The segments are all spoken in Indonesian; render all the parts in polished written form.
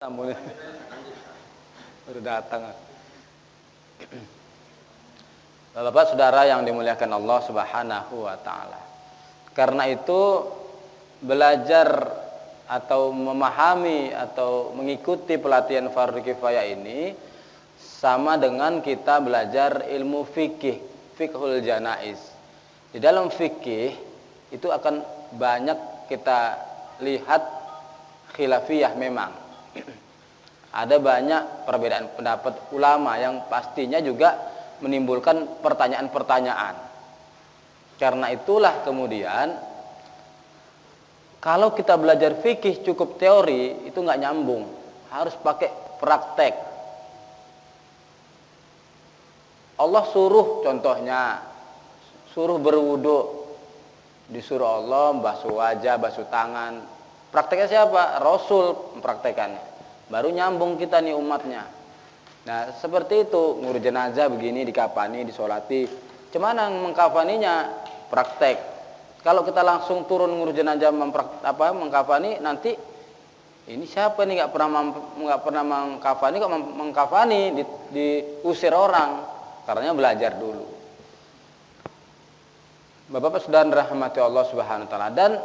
tamunya baru datang. Bapak saudara yang dimuliakan Allah Subhanahu wa taala. Karena itu belajar atau memahami atau mengikuti pelatihan fardhu kifayah ini sama dengan kita belajar ilmu fikih, fiqhul janaiz. Di dalam fikih itu akan banyak kita lihat khilafiyah memang. Ada banyak perbedaan pendapat ulama yang pastinya juga menimbulkan pertanyaan-pertanyaan. Karena itulah kemudian kalau kita belajar fikih cukup teori itu nggak nyambung, harus pakai praktek. Allah suruh contohnya, suruh berwudu, disuruh Allah basuh wajah, basuh tangan. Prakteknya siapa? Rasul mempraktekannya. Baru nyambung kita nih umatnya. Nah seperti itu, ngurus jenazah begini, dikafani, disolati. Cuman mengkafaninya praktek. Kalau kita langsung turun ngurus jenazah mengkafani, nanti ini siapa nih nggak pernah mengkafani kok mengkafani, diusir orang. Karena belajar dulu. Bapak saudara rahmati Allah Subhanahu wa taala, dan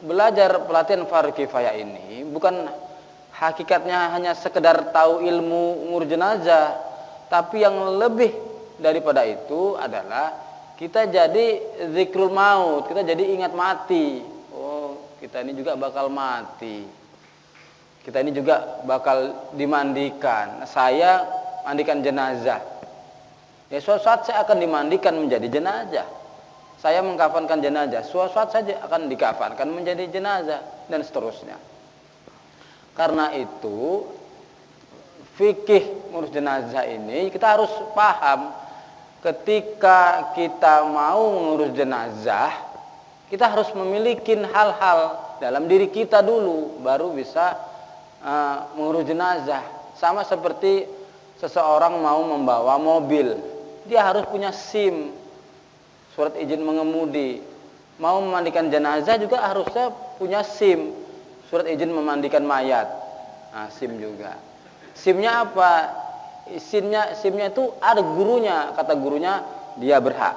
belajar pelatihan fardhu kifayah ini bukan hakikatnya hanya sekedar tahu ilmu ngurus jenazah, tapi yang lebih daripada itu adalah kita jadi zikrul maut, kita jadi ingat mati. Oh, kita ini juga bakal mati. Kita ini juga bakal dimandikan. Saya mandikan jenazah. Ya, suatu saat saya akan dimandikan menjadi jenazah. Saya mengkafankan jenazah, suatu saat saja akan dikafankan menjadi jenazah, dan seterusnya. Karena itu fikih ngurus jenazah ini kita harus paham. Ketika kita mau mengurus jenazah, kita harus memiliki hal-hal dalam diri kita dulu, baru bisa mengurus jenazah. Sama seperti seseorang mau membawa mobil, dia harus punya SIM, surat izin mengemudi. Mau memandikan jenazah juga harusnya punya SIM, surat izin memandikan mayat. Nah, SIM juga. SIM-nya apa? SIM-nya itu ada gurunya. Kata gurunya dia berhak.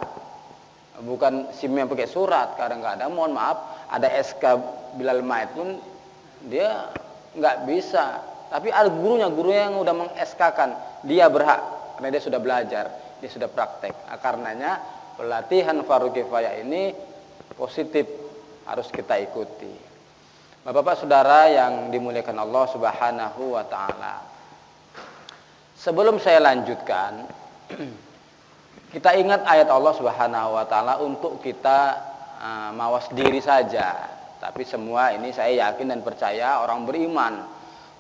Bukan SIM yang pakai surat. Kadang-kadang mohon maaf, ada SK Bilal Mayat pun dia nggak bisa. Tapi ada gurunya yang udah meng-SK-kan. Dia berhak karena dia sudah belajar, dia sudah praktek. Nah, karenanya pelatihan fardhu kifayah ini positif, harus kita ikuti. Bapak-bapak saudara yang dimuliakan Allah Subhanahu wa taala. Sebelum saya lanjutkan, kita ingat ayat Allah Subhanahu wa taala untuk kita mawas diri saja. Tapi semua ini saya yakin dan percaya orang beriman.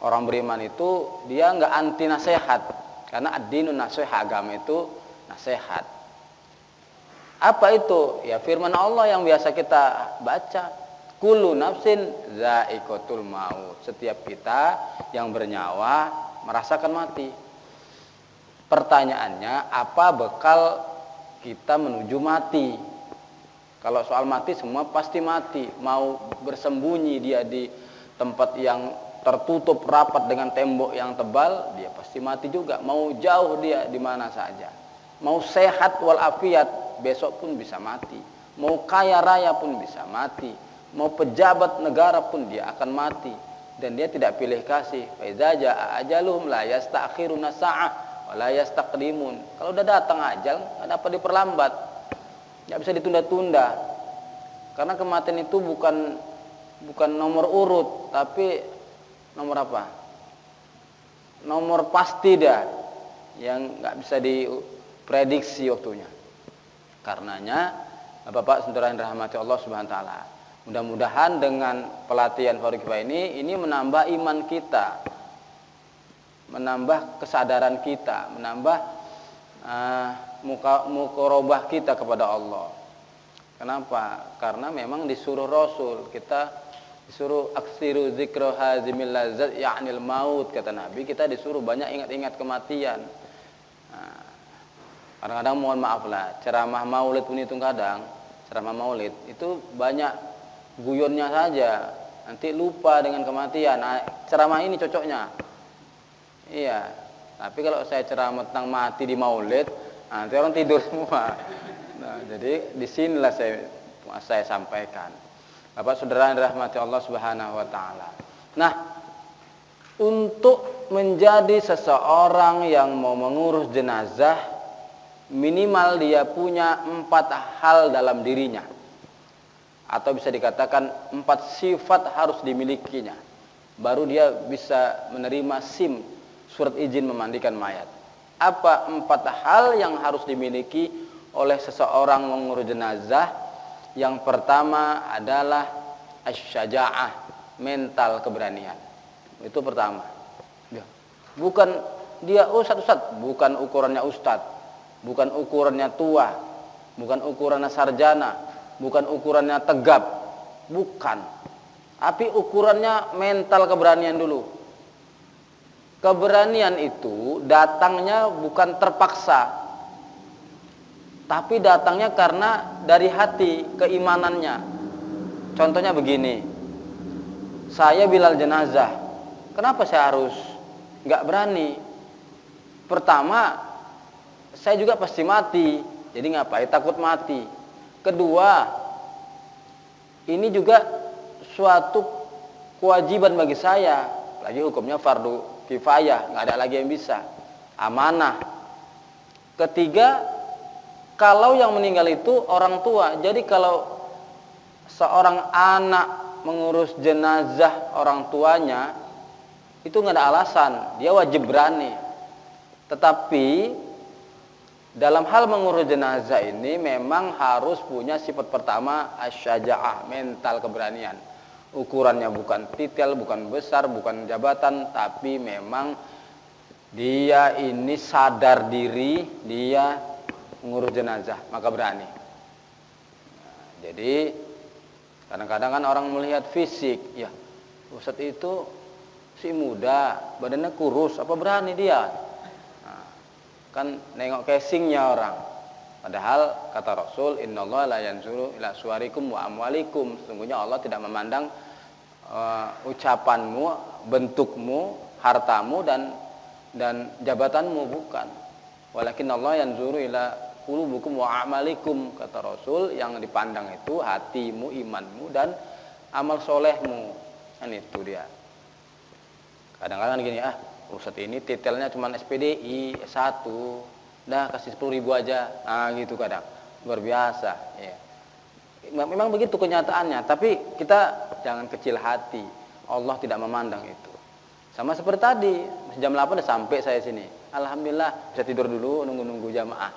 Orang beriman itu dia enggak anti nasihat. Karena ad-dinun nasihat, agama itu nasihat. Apa itu? Ya firman Allah yang biasa kita baca. Kullu nafsin za'iqatul maut. Setiap kita yang bernyawa merasakan mati. Pertanyaannya, apa bekal kita menuju mati? Kalau soal mati semua pasti mati. Mau bersembunyi dia di tempat yang tertutup rapat dengan tembok yang tebal, dia pasti mati juga. Mau jauh dia di mana saja. Mau sehat walafiat, besok pun bisa mati. Mau kaya raya pun bisa mati. Mau pejabat negara pun dia akan mati, dan dia tidak pilih kasih. Fa iza jaa ajaluhum la yasta'khiruna sa'ah wa la yastaqdimun. Kalau udah datang ajal, enggak dapat diperlambat. Enggak bisa ditunda-tunda. Karena kematian itu bukan nomor urut, tapi nomor apa? Nomor pasti dah, yang enggak bisa diprediksi waktunya. Karenanya, Bapak saudara yang dirahmati Allah Subhanahu wa taala, mudah-mudahan dengan pelatihan fardhu kifayah ini menambah iman kita, menambah kesadaran kita, menambah muqarabah kita kepada Allah. Kenapa? Karena memang disuruh Rasul, kita disuruh aksiru zikra hazimil lazat ya'nil maut, kata Nabi, kita disuruh banyak ingat-ingat kematian. Kadang-kadang mohon maaf lah, ceramah maulid pun itu kadang ceramah maulid itu banyak guyonnya saja. nanti lupa dengan kematian. Nah, ceramah ini cocoknya. Iya. Tapi kalau saya ceramah tentang mati di Maulid, nanti orang tidur semua. Nah, jadi disinilah saya sampaikan. Bapak saudara yang dirahmati Allah Subhanahu wa taala. Nah, untuk menjadi seseorang yang mau mengurus jenazah, minimal dia punya 4 hal dalam dirinya. Atau bisa dikatakan 4 sifat harus dimilikinya. Baru dia bisa menerima SIM, surat izin memandikan mayat. Apa 4 hal yang harus dimiliki oleh seseorang mengurus jenazah? Yang pertama adalah asy-syaja'ah, mental keberanian. Itu pertama. Bukan dia ustaz, bukan ukurannya ustaz, bukan ukurannya tua, bukan ukurannya sarjana, bukan ukurannya tegap, bukan. Tapi ukurannya mental keberanian dulu. Keberanian itu datangnya bukan terpaksa, tapi datangnya karena dari hati, keimanannya. Contohnya begini, saya Bilal jenazah, kenapa saya harus nggak berani? Pertama, saya juga pasti mati, jadi ngapain takut mati. Kedua, ini juga suatu kewajiban bagi saya, lagi hukumnya fardu kifayah, nggak ada lagi yang bisa, amanah. Ketiga, kalau yang meninggal itu orang tua, jadi kalau seorang anak mengurus jenazah orang tuanya, itu nggak ada alasan, dia wajib berani. Tetapi dalam hal mengurus jenazah ini memang harus punya sifat pertama asy-syaja'ah, mental keberanian. Ukurannya bukan titel, bukan besar, bukan jabatan, tapi memang dia ini sadar diri, dia mengurus jenazah, maka berani. Jadi kadang-kadang kan orang melihat fisik, ya Ustadz itu si muda, badannya kurus, apa berani dia? Nah, kan nengok casingnya orang. Padahal kata Rasul, innallaha la yanzuru ila suwarikum wa amwalikum. Sesungguhnya Allah tidak memandang ucapanmu, bentukmu, hartamu dan jabatanmu, bukan. Walakin Allah yanzuru ila qulubukum wa a'malikum, kata Rasul. Yang dipandang itu hatimu, imanmu dan amal solehmu. Kan itu dia. Kadang-kadang gini, Ustadz ini titelnya cuma SPDI S1, dah kasih 10.000 aja. Nah gitu kadang, luar biasa ya. Memang begitu kenyataannya, tapi kita jangan kecil hati. Allah tidak memandang itu. Sama seperti tadi, jam 8 udah sampai saya sini. Alhamdulillah, bisa tidur dulu nunggu-nunggu jamaah.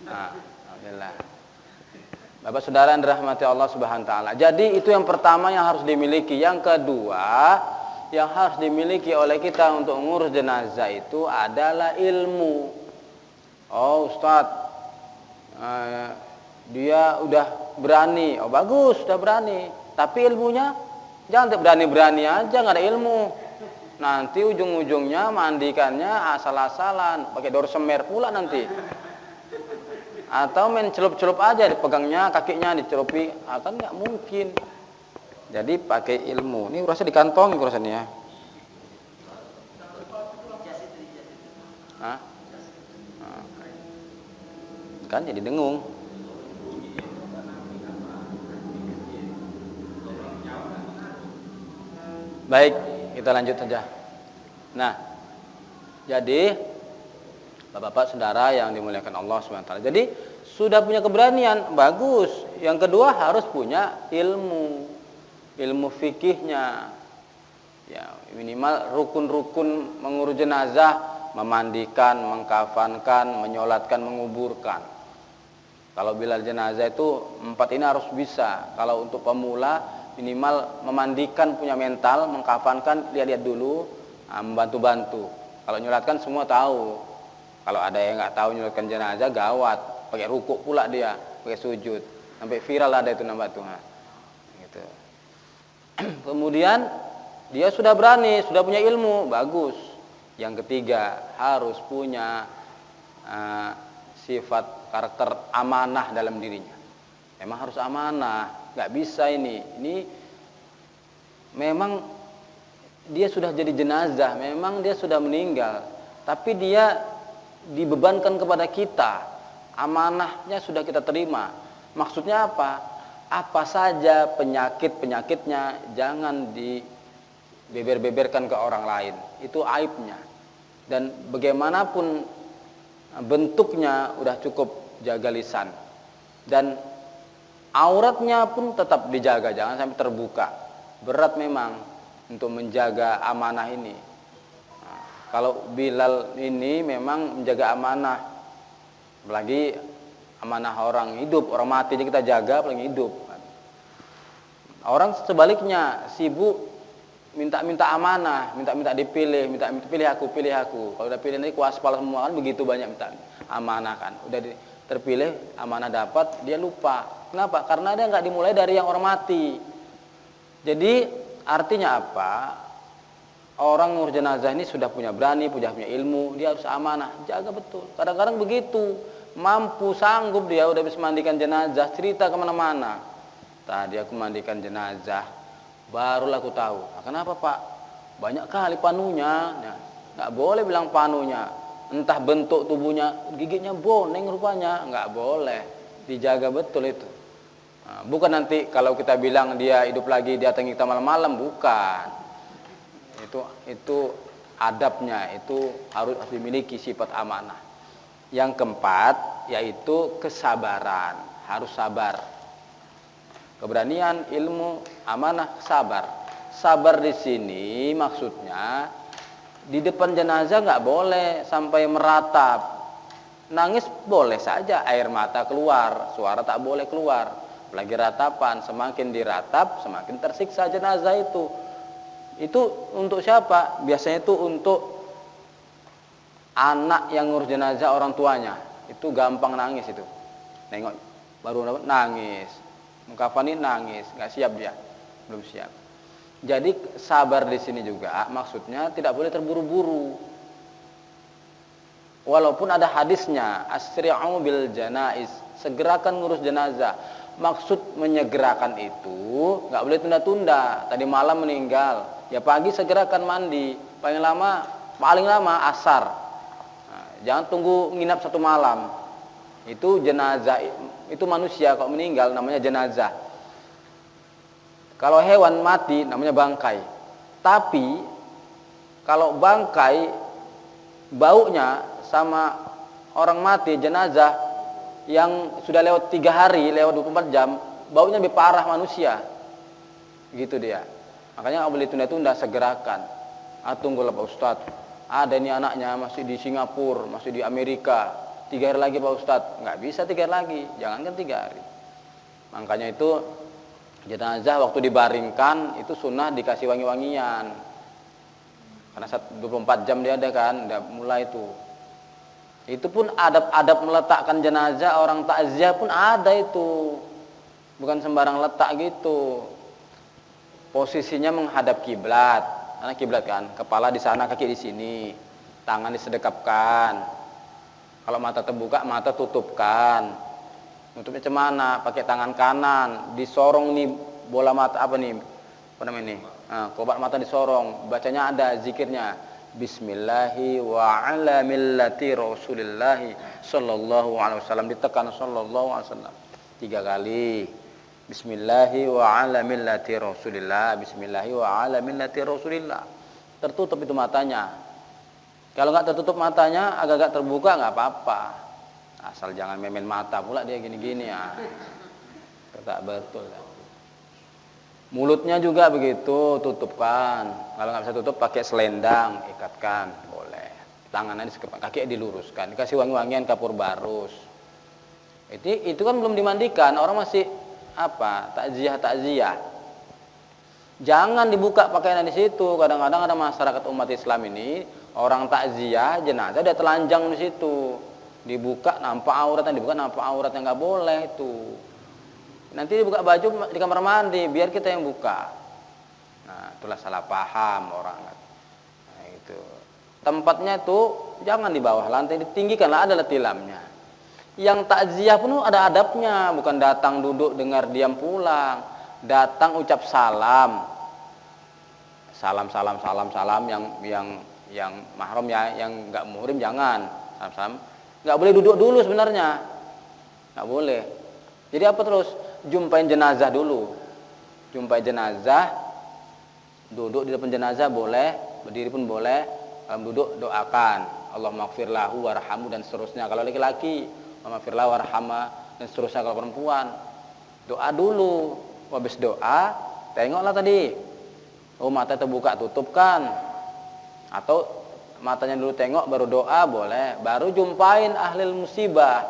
Nah, alhamdulillah. Bapak saudara yang dirahmati Allah Subhanahu wa taala. Jadi itu yang pertama yang harus dimiliki. Yang kedua, yang harus dimiliki oleh kita untuk mengurus jenazah itu adalah ilmu. Oh Ustadz, dia udah berani. Oh bagus, udah berani. Tapi ilmunya jangan berani-berani aja, nggak ada ilmu. Nanti ujung-ujungnya mandikannya asal-asalan, pakai dorsemer pula nanti. Atau main celup-celup aja, dipegangnya kakinya dicelupi, kan nggak mungkin. Jadi pakai ilmu. Ini rasanya di kantong rasanya ya. Hah? Kan jadi dengung. Baik, kita lanjut saja. Nah, jadi Bapak-bapak saudara yang dimuliakan Allah SWT. Jadi sudah punya keberanian, bagus. Yang kedua harus punya ilmu, ilmu fikihnya. Ya, minimal rukun-rukun mengurus jenazah, memandikan, mengkafankan, menyolatkan, menguburkan. Kalau Bilal jenazah itu 4 ini harus bisa. Kalau untuk pemula minimal memandikan punya mental, mengkafankan lihat-lihat dulu, membantu-bantu. Kalau nyolatkan semua tahu. Kalau ada yang nggak tahu nyolatkan jenazah gawat, pakai rukuk pula dia, pakai sujud, sampai viral ada itu nama Tuhan. Gitu. Kemudian dia sudah berani, sudah punya ilmu, bagus. Yang ketiga harus punya sifat karakter amanah dalam dirinya. Emang harus amanah, nggak bisa ini memang dia sudah jadi jenazah, memang dia sudah meninggal, tapi dia dibebankan kepada kita, amanahnya sudah kita terima. Maksudnya apa? Apa saja penyakit-penyakitnya jangan dibeber-beberkan ke orang lain, itu aibnya. Dan bagaimanapun bentuknya udah cukup jaga lisan, dan auratnya pun tetap dijaga, jangan sampai terbuka. Berat memang untuk menjaga amanah ini. Nah, kalau Bilal ini memang menjaga amanah, apalagi amanah orang hidup, orang mati aja kita jaga, apalagi hidup. Orang sebaliknya sibuk minta amanah, minta dipilih, minta pilih aku. Kalau udah pilih nanti kuaspal semua kan, begitu banyak minta amanah kan. Udah terpilih, amanah dapat, dia lupa. Kenapa? Karena dia nggak dimulai dari yang orang mati. Jadi artinya apa? Orang ngurus jenazah ini sudah punya punya ilmu, dia harus amanah, jaga betul. Kadang-kadang begitu, mampu, sanggup dia udah bisa mandikan jenazah, cerita kemana-mana. Tadi aku mandikan jenazah, barulah aku tahu. Nah, kenapa Pak? Banyak kali panunya, ya, nggak boleh bilang panunya. Entah bentuk tubuhnya, giginya boneng rupanya, nggak boleh, dijaga betul itu. Nah, bukan nanti kalau kita bilang dia hidup lagi dia datang kita malam-malam, bukan. Itu adabnya, itu harus dimiliki sifat amanah. Yang keempat yaitu kesabaran, harus sabar. Keberanian, ilmu, amanah, sabar. Sabar di sini maksudnya di depan jenazah nggak boleh sampai meratap. Nangis boleh saja, air mata keluar, suara tak boleh keluar. Lagi ratapan, semakin diratap semakin tersiksa jenazah itu. Itu untuk siapa? Biasanya itu untuk anak yang ngurus jenazah orang tuanya. Itu gampang nangis itu. Nengok baru nangis, mengkafani nangis, nggak siap dia, belum siap. Jadi sabar di sini juga maksudnya tidak boleh terburu-buru. Walaupun ada hadisnya, asri'u bil janaiz, segerakan ngurus jenazah. Maksud menyegerakan itu nggak boleh tunda-tunda. Tadi malam meninggal, ya pagi segerakan mandi, paling lama asar. Nah, jangan tunggu nginap satu malam. Itu jenazah, itu manusia kalau meninggal namanya jenazah. Kalau hewan mati namanya bangkai. Tapi kalau bangkai baunya sama orang mati jenazah yang sudah lewat 3 hari, lewat 24 jam, baunya lebih parah manusia. Gitu dia. Makanya nggak boleh tunda-tunda, segerakan. Tunggulah Pak Ustadz. Ada ini anaknya masih di Singapura, masih di Amerika. 3 hari lagi Pak Ustadz. Nggak bisa 3 hari lagi, jangankan 3 hari. Makanya itu jenazah waktu dibaringkan itu sunnah dikasih wangi-wangian. Karena 24 jam dia ada kan, udah mulai itu. Itu pun adab-adab meletakkan jenazah orang takziah pun ada itu. Bukan sembarang letak gitu. Posisinya menghadap kiblat. Karena kiblat kan, kepala di sana, kaki di sini. Tangan disedekapkan. Kalau mata terbuka, mata tutupkan. Tutupnya cemana? Pakai tangan kanan, disorong nih bola mata apa nih? Apa namanya nih? Nah, kobat mata disorong. Bacanya ada zikirnya. Bismillahi wa ala millati Rasulillahi sallallahu alaihi wasallam, ditekan sallallahu alaihi wasallam 3 kali. Bismillahi wa ala millati Rasulillah, bismillahi wa ala millati Rasulillah. Tertutup itu matanya. Kalau enggak tertutup matanya, agak-agak terbuka enggak apa-apa. Asal jangan memen mata pula dia gini-gini ya. Tak betul. Mulutnya juga begitu, tutupkan. Kalau nggak bisa tutup, pakai selendang, ikatkan, boleh. Tangannya disekepkan, kaki diluruskan, dikasih wangi-wangian kapur barus. Itu kan belum dimandikan, orang masih takziah. Jangan dibuka pakaian di situ. Kadang-kadang ada masyarakat umat Islam ini, orang takziah jenazah dia telanjang di situ. Dibuka nampak auratnya, nggak boleh itu. Nanti dibuka baju di kamar mandi, biar kita yang buka. Nah, itulah salah paham orang. Nah, itu. Tempatnya itu jangan di bawah lantai, ditinggikanlah, adalah tilamnya. Yang takziah pun ada adabnya, bukan datang duduk dengar diam pulang. Datang ucap salam. salam yang mahram ya, yang nggak muhrim jangan salam. Nggak boleh duduk dulu sebenarnya, nggak boleh. Jadi apa terus? Jumpain jenazah dulu, duduk di depan jenazah boleh, berdiri pun boleh. Kalau duduk doakan, Allahumma ighfir lahu warhamhu dan seterusnya. Kalau laki-laki, Allahumma ighfir lahu warhamha dan seterusnya. Kalau perempuan, doa dulu. Habis doa, tengoklah tadi. Oh, mata terbuka, tutupkan. Atau matanya dulu tengok baru doa boleh. Baru jumpain ahlil musibah.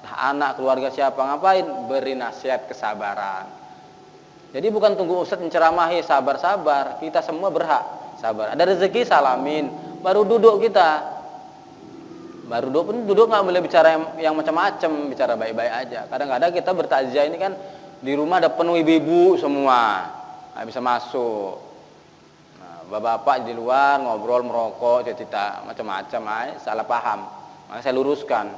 Anak, keluarga siapa ngapain? Beri nasihat kesabaran. Jadi bukan tunggu ustadz menceramahi sabar-sabar, kita semua berhak sabar. Ada rezeki salamin, baru duduk kita. Baru duduk nggak boleh bicara yang macam-macam, bicara baik-baik aja. Kadang-kadang kita bertakziah ini kan di rumah ada penuh ibu-ibu semua, nggak bisa masuk. Nah, bapak-bapak di luar ngobrol, merokok, cerita macam-macam, salah paham. Makanya saya luruskan,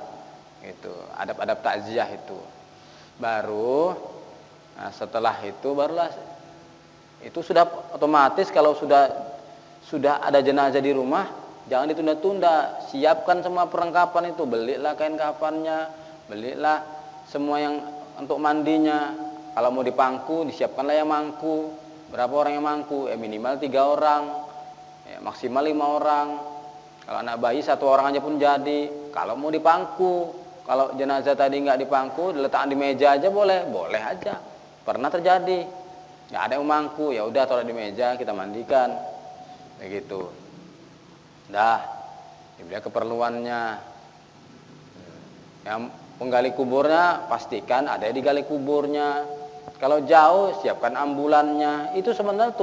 itu adab-adab takziah itu. Baru, nah setelah itu barulah itu sudah otomatis kalau sudah ada jenazah di rumah, jangan ditunda-tunda, siapkan semua perlengkapan itu, belilah kain kafannya, belilah semua yang untuk mandinya. Kalau mau dipangku, disiapkanlah yang mangku. Berapa orang yang mangku? Minimal 3 orang, maksimal 5 orang. Kalau anak bayi 1 orang aja pun jadi. Kalau mau dipangku, kalau jenazah tadi nggak dipangku, diletakkan di meja aja boleh aja. Pernah terjadi, nggak ada yang mangku, ya udah taruh di meja, kita mandikan, begitu. Dah, dibeli keperluannya. Yang penggali kuburnya pastikan ada yang digali kuburnya. Kalau jauh siapkan ambulannya. Itu sebenarnya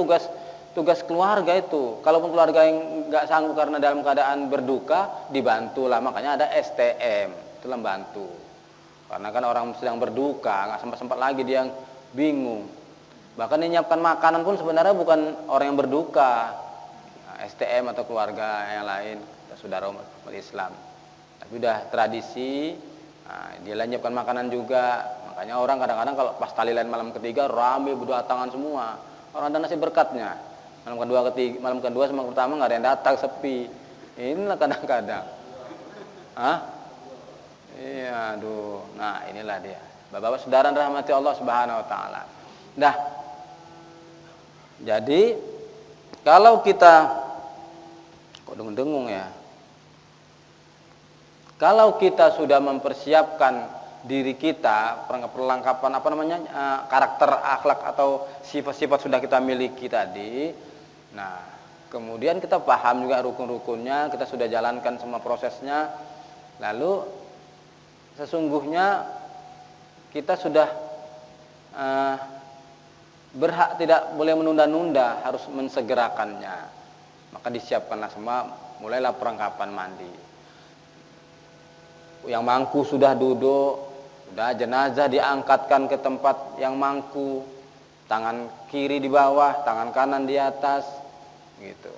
tugas keluarga itu. Kalaupun keluarga yang nggak sanggup karena dalam keadaan berduka, dibantulah. Makanya ada STM, itu membantu. Karena kan orang sedang berduka, nggak sempat lagi dia yang bingung. Bahkan menyiapkan makanan pun sebenarnya bukan orang yang berduka, STM atau keluarga yang lain, saudara umat Islam. Tapi udah tradisi, dia menyiapkan makanan juga. Makanya orang kadang-kadang kalau pas tahlilan malam ketiga rame berdatangan semua. Orang ada nasi berkatnya. Malam kedua sama pertama nggak ada yang datang, sepi. Inilah kadang-kadang. Iya, aduh. Nah, inilah dia. Bapak-bapak saudara rahmati Allah Subhanahu wa taala. Dah. Jadi kalau kita kok dengung-dengung ya. Kalau kita sudah mempersiapkan diri kita, perlengkapan karakter, akhlak atau sifat-sifat sudah kita miliki tadi. Nah, kemudian kita paham juga rukun-rukunnya, kita sudah jalankan semua prosesnya. Lalu sesungguhnya kita sudah berhak, tidak boleh menunda-nunda, harus mensegerakannya. Maka disiapkanlah semua, mulailah perlengkapan mandi. Yang mangku sudah duduk, sudah jenazah diangkatkan ke tempat yang mangku, tangan kiri di bawah, tangan kanan di atas, gitu.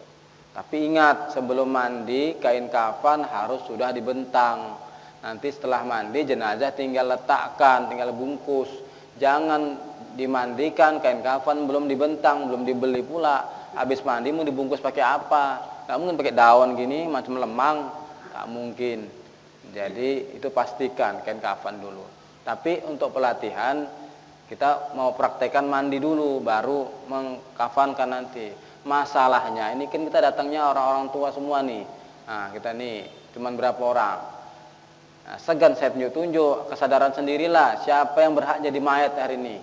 Tapi ingat, sebelum mandi kain kafan harus sudah dibentang. Nanti setelah mandi jenazah tinggal letakkan, tinggal bungkus. Jangan dimandikan kain kafan belum dibentang, belum dibeli pula. Habis mandi mau dibungkus pakai apa? Gak mungkin pakai daun gini macam lemang, gak mungkin. Jadi itu pastikan kain kafan dulu. Tapi untuk pelatihan kita mau praktekkan mandi dulu, baru mengkafankan nanti. Masalahnya ini kan kita datangnya orang-orang tua semua nih. Nah, kita nih cuman berapa orang. Nah, segan saya tunjuk kesadaran sendirilah siapa yang berhak jadi mayat hari ini.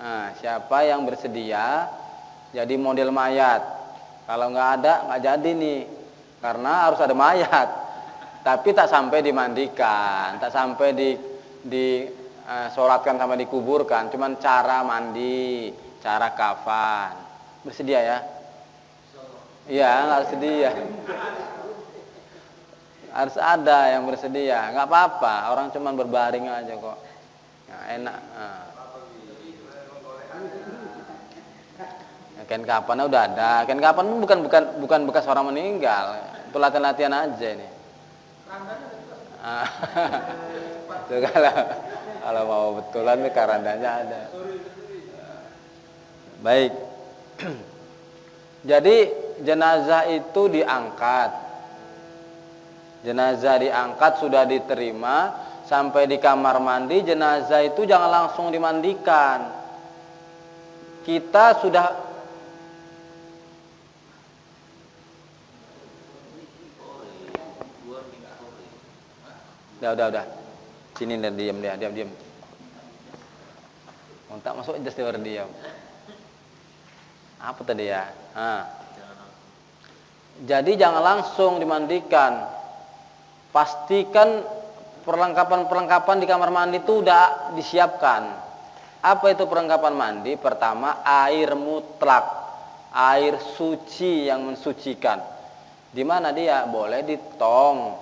Nah, siapa yang bersedia jadi model mayat. Kalau nggak ada, nggak jadi nih, karena harus ada mayat. Tapi tak sampai dimandikan, tak sampai disolatkan sama dikuburkan, cuman cara mandi, cara kafan. Bersedia ya? Iya, harus sedia. Harus ada yang bersedia, nggak apa-apa. Orang cuman berbaring aja kok, nah, enak. Kain kafannya udah ada. Kain kafan bukan bekas orang meninggal. Itu latihan-latihan aja ini. Itu kalau mau betulan kerandanya ada. Baik. Jadi jenazah itu diangkat. Jenazah diangkat sudah diterima sampai di kamar mandi, jenazah itu jangan langsung dimandikan. Kita sudah udah. Sini dan diam. Tak masuk just dia diam. Apa tadi ya? Jadi jangan langsung dimandikan. Pastikan perlengkapan di kamar mandi itu udah disiapkan. Apa itu perlengkapan mandi? Pertama, air mutlak, air suci yang mensucikan. Di mana dia? Boleh di tong,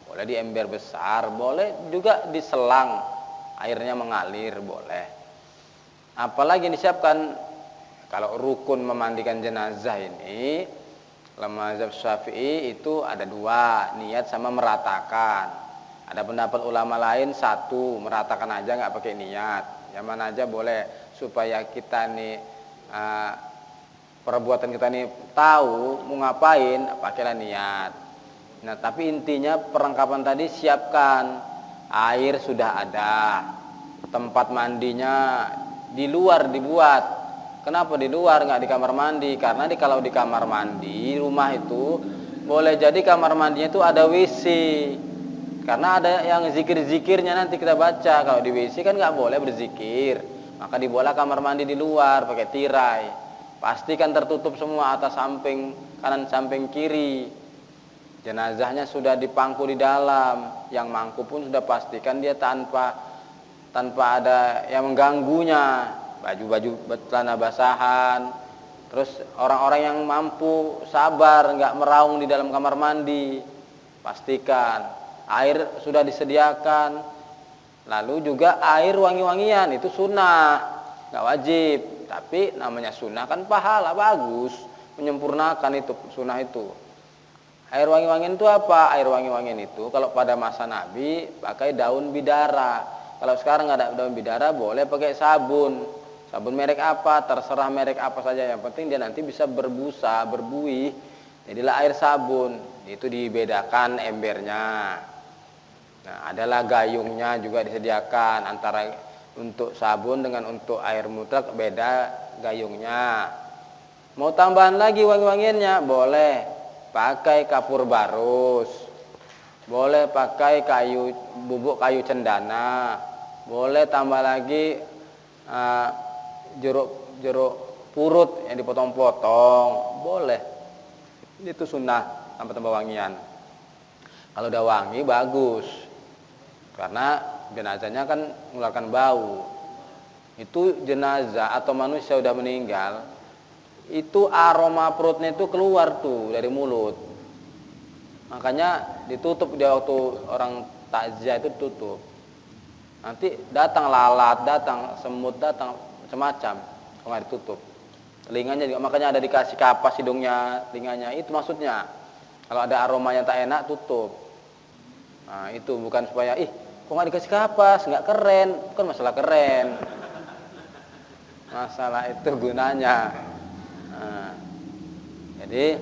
boleh di ember besar, boleh juga di selang, airnya mengalir, boleh. Apalagi yang disiapkan kalau rukun memandikan jenazah ini, dalam mazhab Syafi'i itu ada dua, niat sama meratakan. Ada pendapat ulama lain satu, meratakan aja nggak pakai niat. Yang mana aja boleh, supaya kita nih perbuatan kita nih tahu mau ngapain, pakailah niat. Nah, tapi intinya perlengkapan tadi siapkan. Air sudah ada, tempat mandinya di luar dibuat. Kenapa di luar, nggak di kamar mandi? Karena kalau di kamar mandi rumah itu boleh jadi kamar mandinya itu ada WC. Karena ada yang zikir-zikirnya nanti kita baca. Kalau di WC kan nggak boleh berzikir. Maka dibuatlah kamar mandi di luar pakai tirai. Pastikan tertutup semua, atas samping kanan samping kiri. Jenazahnya sudah dipangku di dalam. Yang mangku pun sudah pastikan dia tanpa ada yang mengganggunya. Baju-baju celana basahan. Terus orang-orang yang mampu sabar, nggak meraung di dalam kamar mandi. Pastikan air sudah disediakan. Lalu juga air wangi-wangian, itu sunnah, nggak wajib. Tapi namanya sunnah kan pahala, bagus, menyempurnakan itu sunnah itu. Air wangi-wangian itu apa? Air wangi-wangian itu kalau pada masa Nabi pakai daun bidara. Kalau sekarang nggak ada daun bidara, boleh pakai sabun. Sabun merek apa? Terserah merek apa saja. Yang penting dia nanti bisa berbusa, berbuih. Jadilah air sabun. Itu dibedakan embernya. Nah, adalah gayungnya juga disediakan. Antara untuk sabun dengan untuk air mutlak beda gayungnya. Mau tambahan lagi wangi-wangiannya? Boleh. Pakai kapur barus, boleh pakai bubuk kayu cendana, boleh tambah lagi jeruk purut yang dipotong-potong, boleh. Itu sunnah, tambah wangian. Kalau udah wangi bagus, karena jenazahnya kan mengeluarkan bau. Itu jenazah atau manusia udah meninggal, itu aroma perutnya itu keluar tuh dari mulut. Makanya ditutup dia waktu orang takziah itu tutup. Nanti datang lalat, datang semut, datang macam-macam kalau nggak ditutup. Telinganya juga, makanya ada dikasih kapas hidungnya, telinganya. Itu maksudnya. Kalau ada aroma yang tak enak tutup. Nah, itu bukan supaya kok nggak dikasih kapas, nggak keren. Bukan masalah keren. Masalah itu gunanya. Nah, jadi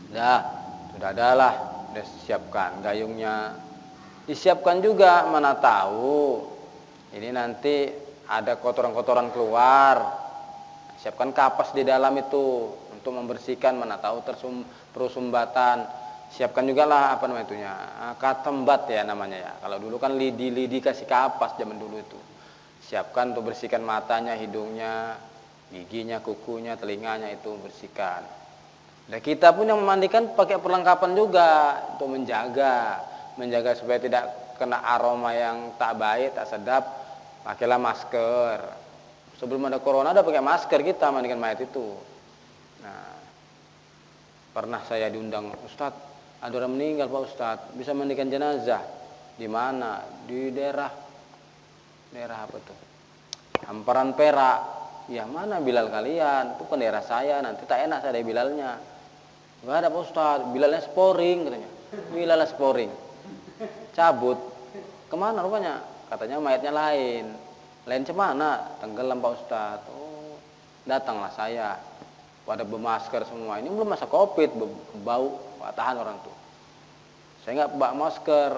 sudah adalah, sudah siapkan gayungnya, disiapkan juga, mana tahu ini nanti ada kotoran-kotoran keluar, siapkan kapas di dalam itu untuk membersihkan, mana tahu persumbatan. Siapkan juga lah apa namanya itunya, katembat ya namanya ya. Kalau dulu kan lidi kasih kapas zaman dulu itu. Siapkan untuk bersihkan matanya, hidungnya, giginya, kukunya, telinganya, itu bersihkan. Dan kita pun yang memandikan pakai perlengkapan juga untuk menjaga supaya tidak kena aroma yang tak baik, tak sedap. Pakailah masker. Sebelum ada corona ada pakai masker kita mandikan mayat itu. Nah, pernah saya diundang, Ustadz, ada orang meninggal Pak Ustadz, bisa mandikan jenazah. Di mana? Di daerah apa tuh? Hamparan Perak. Ya mana Bilal kalian? Itu kan daerah saya, nanti tak enak saya ada Bilalnya. Enggak ada Pak Ustadz, Bilalnya sporing katanya. Bilalnya sporing. Cabut. Kemana rupanya? Katanya mayatnya lain. Lain cemana? Tenggelam Pak Ustadz. Oh, datanglah saya. pada bermasker semua. Ini belum masa Covid, bau, tahan orang tuh. Saya nggak pakai masker,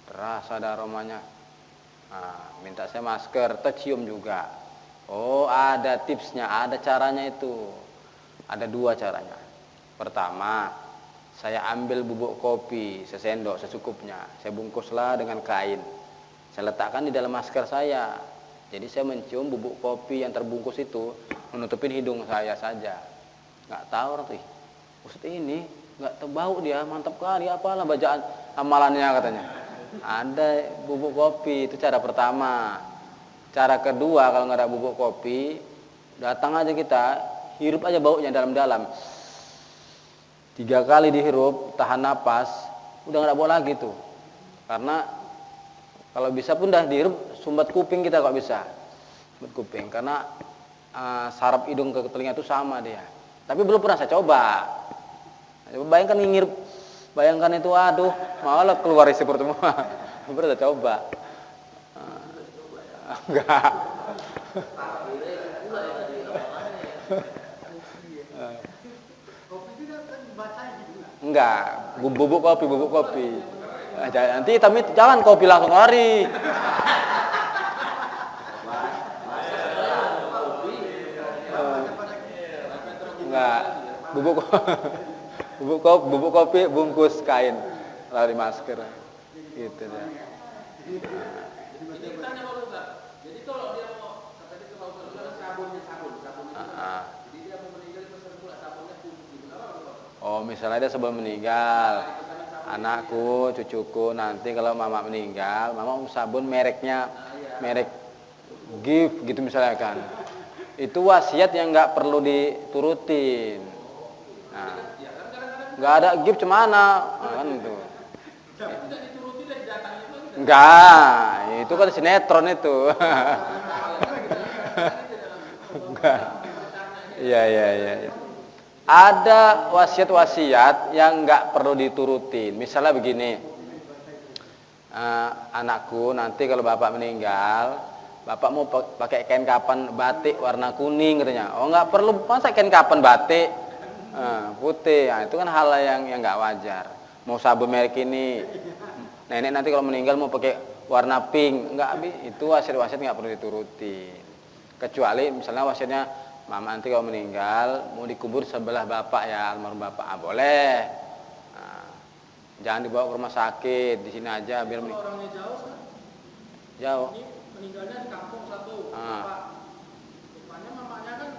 terasa ada aromanya. Nah, minta saya masker, tercium juga. Oh, ada tipsnya, ada caranya itu. Ada 2 caranya. Pertama, saya ambil bubuk kopi sesendok secukupnya. Saya bungkuslah dengan kain. Saya letakkan di dalam masker saya. Jadi saya mencium bubuk kopi yang terbungkus itu menutupin hidung saya saja. Nggak tahu orang tuh, Ustaz ini nggak tahu bau dia, mantap kali, apalah bacaan amalannya katanya. Ada bubuk kopi, itu cara pertama. Cara kedua, kalau nggak ada bubuk kopi, datang aja kita, hirup aja baunya dalam-dalam. 3 kali dihirup, tahan napas, udah nggak bau lagi tuh. Karena kalau bisa pun dah dihirup sumbat kuping kita kok bisa. Sumbat kuping, karena saraf hidung ke telinga itu sama dia. Tapi belum pernah saya coba. Bayangkan ngirup, bayangkan itu, aduh, malah keluar isi perut semua. Belum pernah saya coba. Enggak. Enggak, bubuk kopi. Nanti tapi jangan kopi langsung lari. Enggak, bubuk kopi bungkus kain, lari masker, gitu ya. Jadi kalau dia mau tadi ke sabunnya. Jadi dia mau meninggal pesan pula sabunnya putih. Oh, misalnya dia sebelum meninggal, anakku, cucuku, nanti kalau mama meninggal, mama mau sabun mereknya, merek gift gitu misalnya kan. Itu wasiat yang nggak perlu diturutin. Nah, nggak ada gift cemana, kan itu. Enggak, itu kan sinetron itu. Enggak. Iya. Ada wasiat-wasiat yang nggak perlu diturutin. Misalnya begini, anakku nanti kalau bapak meninggal, bapak mau pakai kain kapan batik warna kuning katanya. Oh, nggak perlu, masa kain kapan batik putih. Nah, itu kan hal yang nggak wajar. Mau sabun merek ini, nenek nanti kalau meninggal mau pakai warna pink, itu wasiat-wasiat nggak perlu dituruti. Kecuali misalnya wasiatnya, mama nanti kalau meninggal mau dikubur sebelah bapak ya, almarhum bapak, boleh. Nah, jangan dibawa ke rumah sakit, di sini aja biar orangnya jauh kan? Jauh. Ini meninggalnya di kampung satu, bapak. Rupanya mamanya kan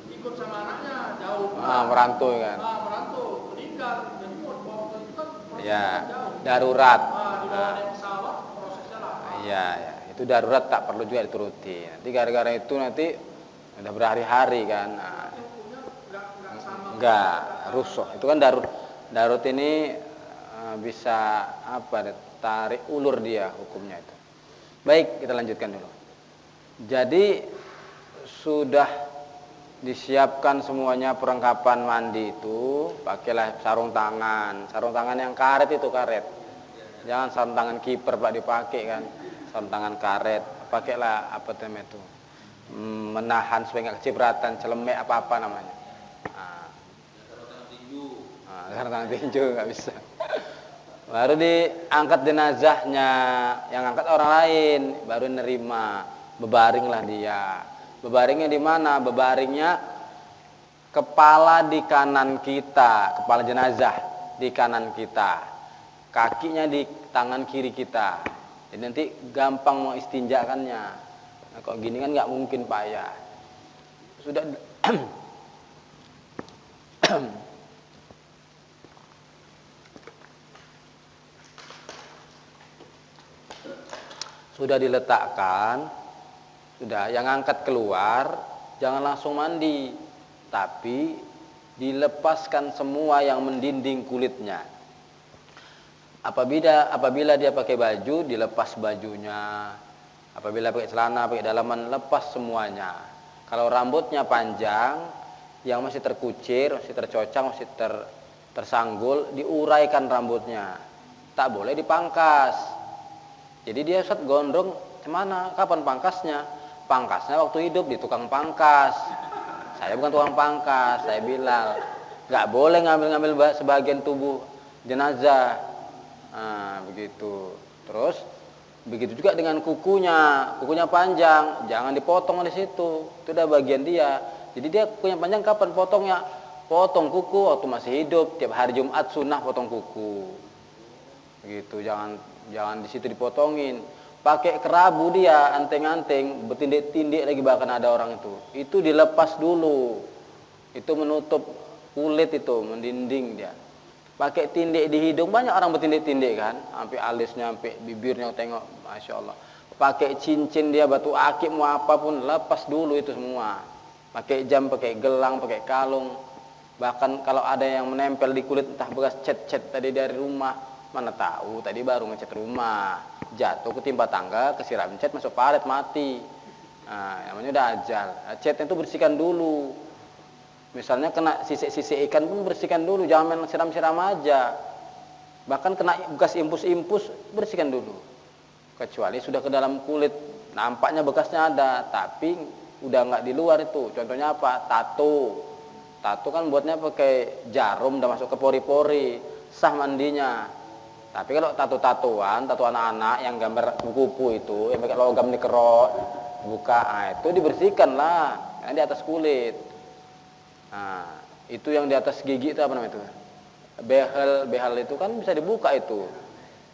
ikut sama anaknya jauh. Merantau kan. Merantau, meninggal. Jadi mau itu kan ya, darurat. Di bawah pesawat prosesnya lah. Iya, itu darurat, tak perlu juga dituruti. Nanti gara-gara itu nanti udah berhari-hari kan. Enggak, rusuh. Itu kan darurat ini bisa tarik ulur dia hukumnya itu. Baik, kita lanjutkan dulu. Jadi sudah disiapkan semuanya perlengkapan mandi itu, pakailah sarung tangan yang karet itu, karet. Jangan sarung tangan kiper Pak dipakai kan. Sarung tangan karet, pakailah apa namanya itu. Menahan supaya enggak kecipratan, celemek apa namanya. Sarung tangan tinju enggak bisa. Baru diangkat jenazahnya, yang angkat orang lain, baru nerima, bebaringlah dia. Bebaringnya di mana? Bebaringnya kepala di kanan kita, kepala jenazah di kanan kita, kakinya di tangan kiri kita. Jadi nanti gampang mau istinjakannya. Nah, kok gini kan nggak mungkin Pak ya. Sudah sudah diletakkan, sudah yang angkat keluar, jangan langsung mandi, tapi dilepaskan semua yang mendinding kulitnya. Apabila dia pakai baju, dilepas bajunya. Apabila pakai celana, pakai dalaman, lepas semuanya. Kalau rambutnya panjang, yang masih terkucir, masih tercocang, masih tersanggul, diuraikan rambutnya. Tak boleh dipangkas. Jadi dia Ustaz gondrong, kemana? Kapan pangkasnya? Pangkasnya waktu hidup di tukang pangkas. Saya bukan tukang pangkas, saya Bilal. Nggak boleh ngambil-ngambil sebagian tubuh jenazah. Nah, begitu. Terus begitu juga dengan kukunya panjang, jangan dipotong di situ. Itu udah bagian dia. Jadi dia kukunya panjang kapan potongnya? Potong kuku waktu masih hidup, tiap hari Jumat sunnah potong kuku. Begitu, jangan di situ dipotongin. Pakai kerabu dia, anteng-anteng, bertindik-tindik lagi bahkan ada orang itu. Itu dilepas dulu. Itu menutup kulit itu, mendinding dia. Pakai tindik di hidung, banyak orang bertindik-tindik kan, sampai alisnya, sampai bibirnya tengok, masya Allah. Pakai cincin dia, batu akik mau apapun, lepas dulu itu semua. Pakai jam, pakai gelang, pakai kalung. Bahkan kalau ada yang menempel di kulit, entah bekas cat-cat tadi dari rumah, mana tahu tadi baru ngecat rumah, jatuh ketimpa tangga, kesiram cat, masuk paret, mati. Nah, namanya udah ajal. Catnya itu bersihkan dulu. Misalnya kena sisik-sisik ikan pun bersihkan dulu, jangan main siram-siram aja. Bahkan kena bekas impus-impus, bersihkan dulu. Kecuali sudah ke dalam kulit, nampaknya bekasnya ada, tapi udah nggak di luar itu. Contohnya apa? Tato. Tato kan buatnya pakai jarum, udah masuk ke pori-pori, sah mandinya. Tapi kalau tato anak-anak yang gambar kupu-kupu itu, yang pakai logam dikerok, buka, itu dibersihkan lah, yang di atas kulit. Nah, itu yang di atas gigi itu apa namanya itu? Behel itu kan bisa dibuka itu.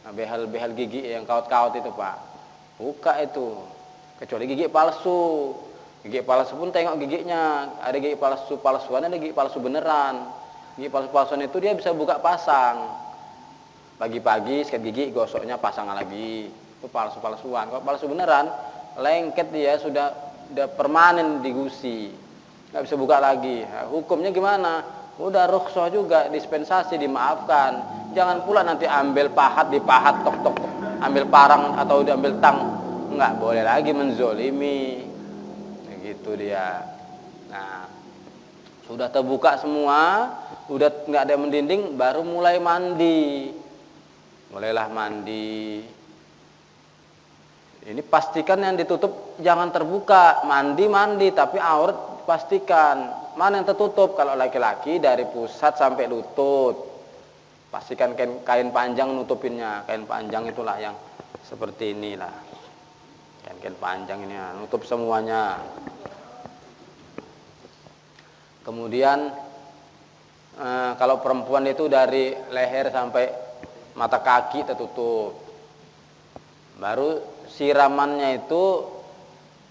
Nah, behel gigi yang kaut-kaut itu Pak, buka itu. Kecuali gigi palsu. Gigi palsu pun tengok giginya. Ada gigi palsuan, ada gigi palsu beneran. Gigi palsuan itu dia bisa buka pasang. Pagi-pagi sikat gigi, gosoknya pasang lagi. Itu palsu-palsuan. Kalau palsu beneran, lengket dia sudah permanen di gusi. Nggak bisa buka lagi. Nah, hukumnya gimana? Udah rukhsah juga, dispensasi, dimaafkan. Jangan pula nanti ambil pahat, dipahat, tok, ambil parang atau diambil tang. Nggak boleh lagi menzolimi. Gitu dia. Nah, sudah terbuka semua, udah nggak ada yang mendinding, baru mulai mandi. Mulailah mandi. Ini pastikan yang ditutup jangan terbuka. Mandi tapi aurat pastikan. Mana yang tertutup? Kalau laki-laki dari pusat sampai lutut. Pastikan kain panjang nutupinnya. Kain panjang itulah yang seperti inilah. Kain panjang ini ya, nutup semuanya. Kemudian kalau perempuan itu dari leher sampai mata kaki tertutup. Baru siramannya itu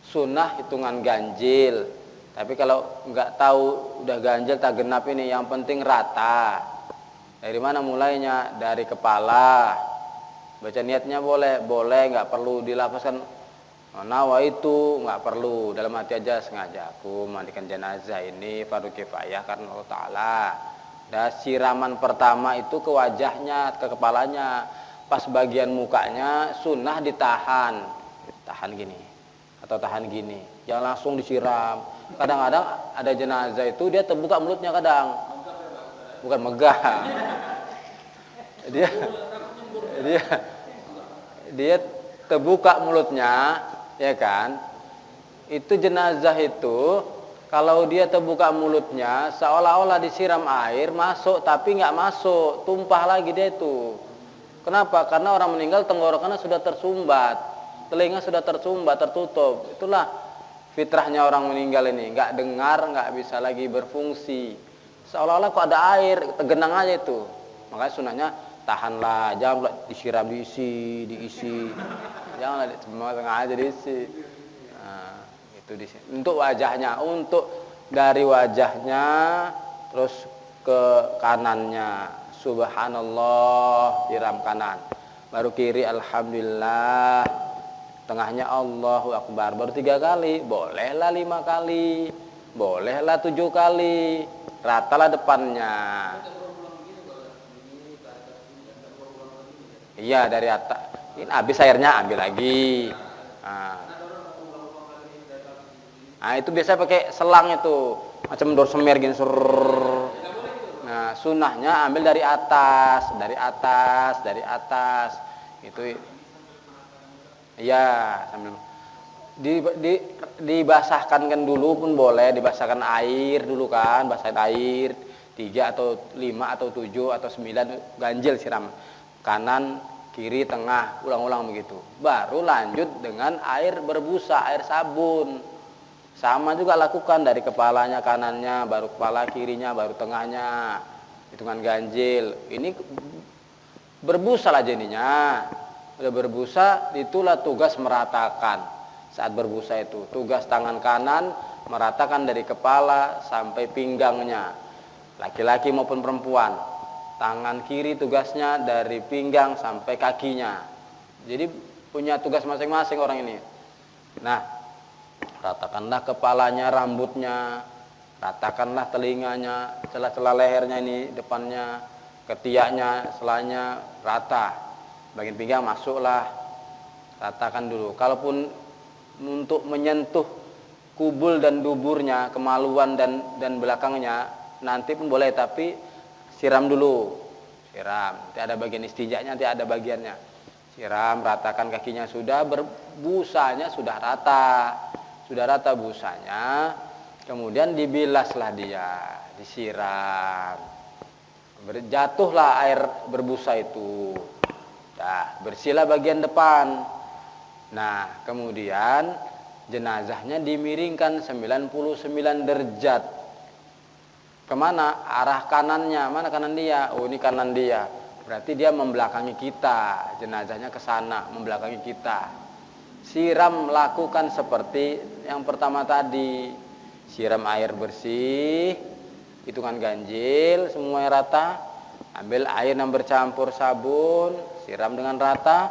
sunnah hitungan ganjil. Tapi kalau nggak tahu udah ganjil tak genap ini, yang penting rata. Dari mana mulainya? Dari kepala. Baca niatnya boleh, nggak perlu dilafazkan nawa itu, nggak perlu. Dalam hati aja, sengaja aku mandikan jenazah ini fardu kifayah karena Allah Ta'ala. Dan siraman pertama itu ke wajahnya, ke kepalanya. Pas bagian mukanya sunnah tahan gini atau tahan gini, jangan langsung disiram. Kadang-kadang ada jenazah itu dia terbuka mulutnya, kadang bukan megah, dia terbuka mulutnya, ya kan? Itu jenazah itu kalau dia terbuka mulutnya seolah-olah disiram air masuk, tapi nggak masuk, tumpah lagi dia itu. Kenapa? Karena orang meninggal tenggorokannya sudah tersumbat, telinga sudah tersumbat, tertutup. Itulah fitrahnya orang meninggal ini, nggak dengar, nggak bisa lagi berfungsi. Seolah-olah kok ada air, tergenang aja itu. Makanya sunahnya tahanlah, jangan disiram, diisi. Janganlah cuma tengah aja diisi. Nah, itu di sini. Untuk wajahnya, untuk dari wajahnya terus ke kanannya. Subhanallah, siram kanan. Baru kiri alhamdulillah. Tengahnya Allahu Akbar. Baru 3 kali, bolehlah 5 kali, bolehlah 7 kali. Ratalah depannya. Iya, dari atas. Ini habis airnya ambil lagi. Nah, itu biasa pakai selang itu, macam dorsemer gini. Nah, sunnahnya ambil dari atas. Itu. Iya, sambil Dibasahkan kan dulu pun boleh, dibasahkan air dulu kan, basahin air 3 atau 5 atau 7 atau 9 ganjil siram kanan kiri tengah, ulang-ulang begitu. Baru lanjut dengan air berbusa, air sabun. Sama juga lakukan dari kepalanya kanannya, baru kepala kirinya, baru tengahnya, hitungan ganjil. Ini berbusa lah jadinya. Udah berbusa, itulah tugas meratakan. Saat berbusa itu tugas tangan kanan meratakan dari kepala sampai pinggangnya, laki-laki maupun perempuan. Tangan kiri tugasnya dari pinggang sampai kakinya. Jadi punya tugas masing-masing orang ini. Nah, ratakanlah kepalanya, rambutnya, ratakanlah telinganya, celah-celah lehernya ini depannya, ketiaknya, selanya rata. Bagian pinggang masuklah, ratakan dulu. Kalaupun untuk menyentuh kubul dan duburnya, kemaluan dan belakangnya, nanti pun boleh, tapi siram dulu. Siram, nanti ada bagian istinjaknya, nanti ada bagiannya. Siram, ratakan kakinya, sudah berbusanya sudah rata. Sudah rata busanya, kemudian dibilaslah dia, disiram. Jatuhlah air berbusa itu. Nah, bersihlah bagian depan. Nah, kemudian jenazahnya dimiringkan 99 derajat. Kemana? Arah kanannya. Mana kanan dia? Oh, ini kanan dia. Berarti dia membelakangi kita. Jenazahnya ke sana, membelakangi kita. Siram, lakukan seperti yang pertama tadi. Siram air bersih, hitungan ganjil, semuanya rata. Ambil air yang bercampur sabun, siram dengan rata.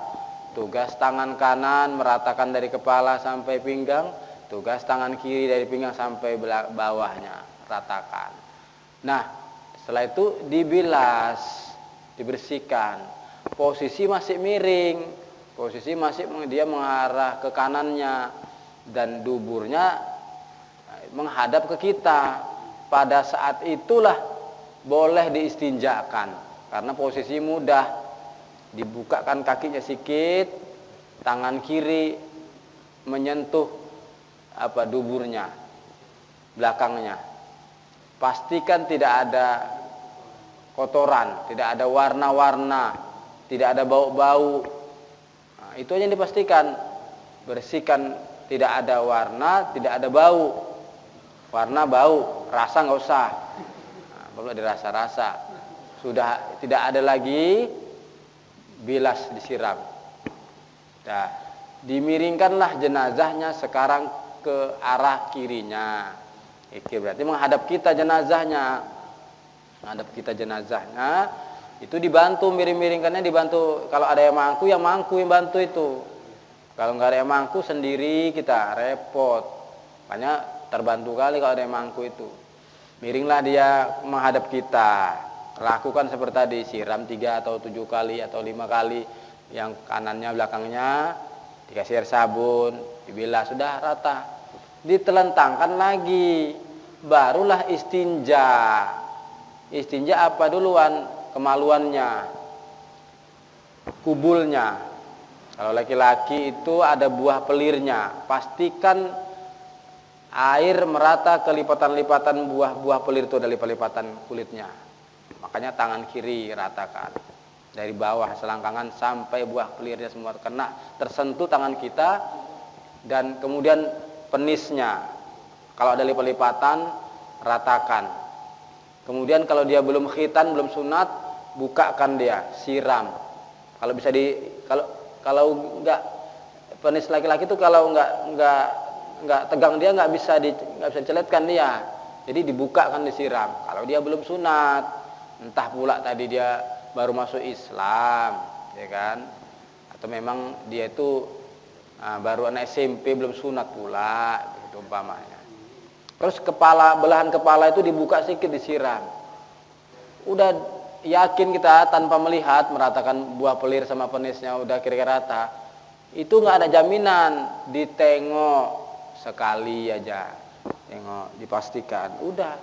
Tugas tangan kanan meratakan dari kepala sampai pinggang. Tugas tangan kiri dari pinggang sampai bawahnya, ratakan. Nah, setelah itu dibilas, dibersihkan. Posisi masih miring, posisi masih dia mengarah ke kanannya dan duburnya menghadap ke kita. Pada saat itulah boleh diistinjakan, karena posisi mudah. Dibukakan kakinya sedikit, tangan kiri menyentuh duburnya, belakangnya. Pastikan tidak ada kotoran, tidak ada warna-warna, tidak ada bau-bau. Nah, itu aja yang dipastikan. Bersihkan, tidak ada warna, tidak ada bau. Warna, bau, rasa nggak usah. Nah, belum ada rasa-rasa. Sudah tidak ada lagi, bilas disiram. Nah, dimiringkanlah jenazahnya sekarang ke arah kirinya. Iki berarti menghadap kita jenazahnya. Menghadap kita jenazahnya. Itu dibantu, miring-miringkannya dibantu. Kalau ada yang mangku yang bantu itu. Kalau nggak ada yang mangku sendiri kita repot. Makanya terbantu kali kalau ada yang mangku itu. Miringlah dia menghadap kita. Lakukan seperti tadi, siram 3 atau 7 kali atau 5 kali. Yang kanannya, belakangnya dikasih air sabun, dibilas, sudah rata. Ditelentangkan lagi, barulah istinja. Istinja apa duluan? Kemaluannya, kubulnya. Kalau laki-laki itu ada buah pelirnya, pastikan air merata ke lipatan-lipatan buah pelir itu, ada lipat-lipatan kulitnya. Makanya tangan kiri ratakan dari bawah selangkangan sampai buah pelirnya semua kena, tersentuh tangan kita. Dan kemudian penisnya, kalau ada lipat-lipatan ratakan. Kemudian kalau dia belum khitan, belum sunat, bukakan dia, siram. Kalau bisa kalau enggak, penis laki-laki itu kalau enggak tegang dia nggak bisa celetkan dia. Jadi dibukakan, disiram. Kalau dia belum sunat, entah pula tadi dia baru masuk Islam, ya kan? Atau memang dia itu baru anak SMP belum sunat pula, begitu umpamanya. Terus belahan kepala itu dibuka sedikit, disiram. Udah yakin kita tanpa melihat, meratakan buah pelir sama penisnya udah kira-kira rata. Itu nggak ada jaminan, ditengok sekali aja, tengok, dipastikan. Udah,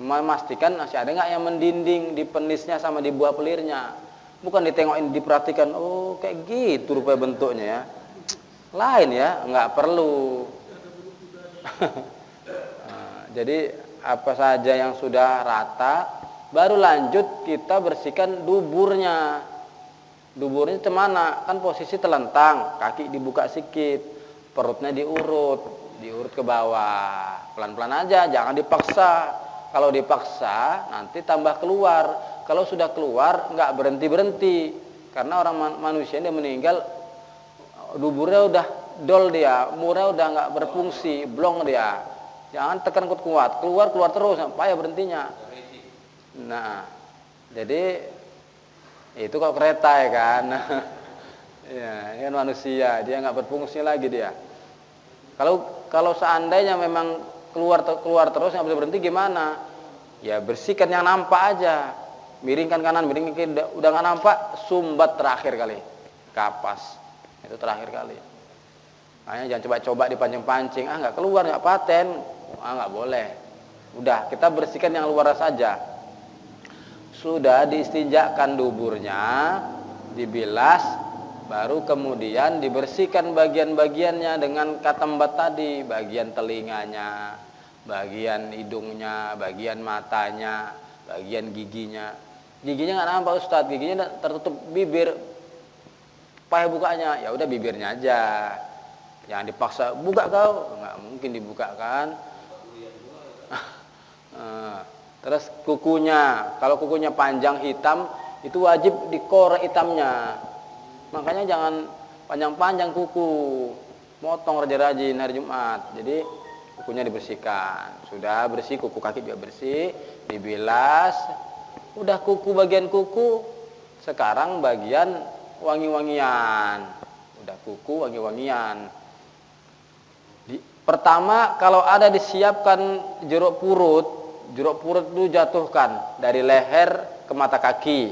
memastikan masih ada nggak yang mendinding di penisnya sama di buah pelirnya. Bukan ditengokin, diperhatikan, oh kayak gitu rupanya bentuknya ya. lain ya, nggak perlu. Nah, jadi apa saja yang sudah rata, baru lanjut kita bersihkan duburnya. Duburnya kemana? Kan posisi telentang, kaki dibuka sedikit, perutnya diurut ke bawah, pelan-pelan aja, jangan dipaksa. Kalau dipaksa nanti tambah keluar. Kalau sudah keluar nggak berhenti, karena orang manusia dia meninggal duburnya udah dol dia, murnya udah nggak berfungsi, blong dia. Jangan tekan kuat, keluar terus sampai berhentinya. Nah, jadi itu kalau kereta ya kan. Ya, ini kan manusia, dia nggak berfungsi lagi dia. Kalau seandainya memang keluar terus nggak bisa berhenti gimana? Ya bersihkan yang nampak aja. Miringkan kanan, miringkan kiri, udah nggak nampak, sumbat terakhir kali, kapas itu terakhir kali. Makanya jangan coba-coba dipancing-pancing, nggak keluar, nggak paten, nggak boleh. Udah kita bersihkan yang luar saja. Sudah diistinjakan duburnya, dibilas, baru kemudian dibersihkan bagian-bagiannya dengan katambat tadi, bagian telinganya, bagian hidungnya, bagian matanya, bagian giginya. Giginya nggak nampak Ustadz, giginya tertutup bibir, payah bukanya, ya udah bibirnya aja, jangan dipaksa buka kau, nggak mungkin dibuka kan. Terus kukunya, kalau kukunya panjang hitam itu wajib dikorek hitamnya, makanya jangan panjang-panjang kuku, motong rajin-rajin hari Jumat. Jadi kukunya dibersihkan, sudah bersih, kuku kaki juga bersih, dibilas. Udah bagian kuku, sekarang bagian wangi-wangian. Udah kuku wangi-wangian. Pertama kalau ada disiapkan jeruk purut itu jatuhkan dari leher ke mata kaki.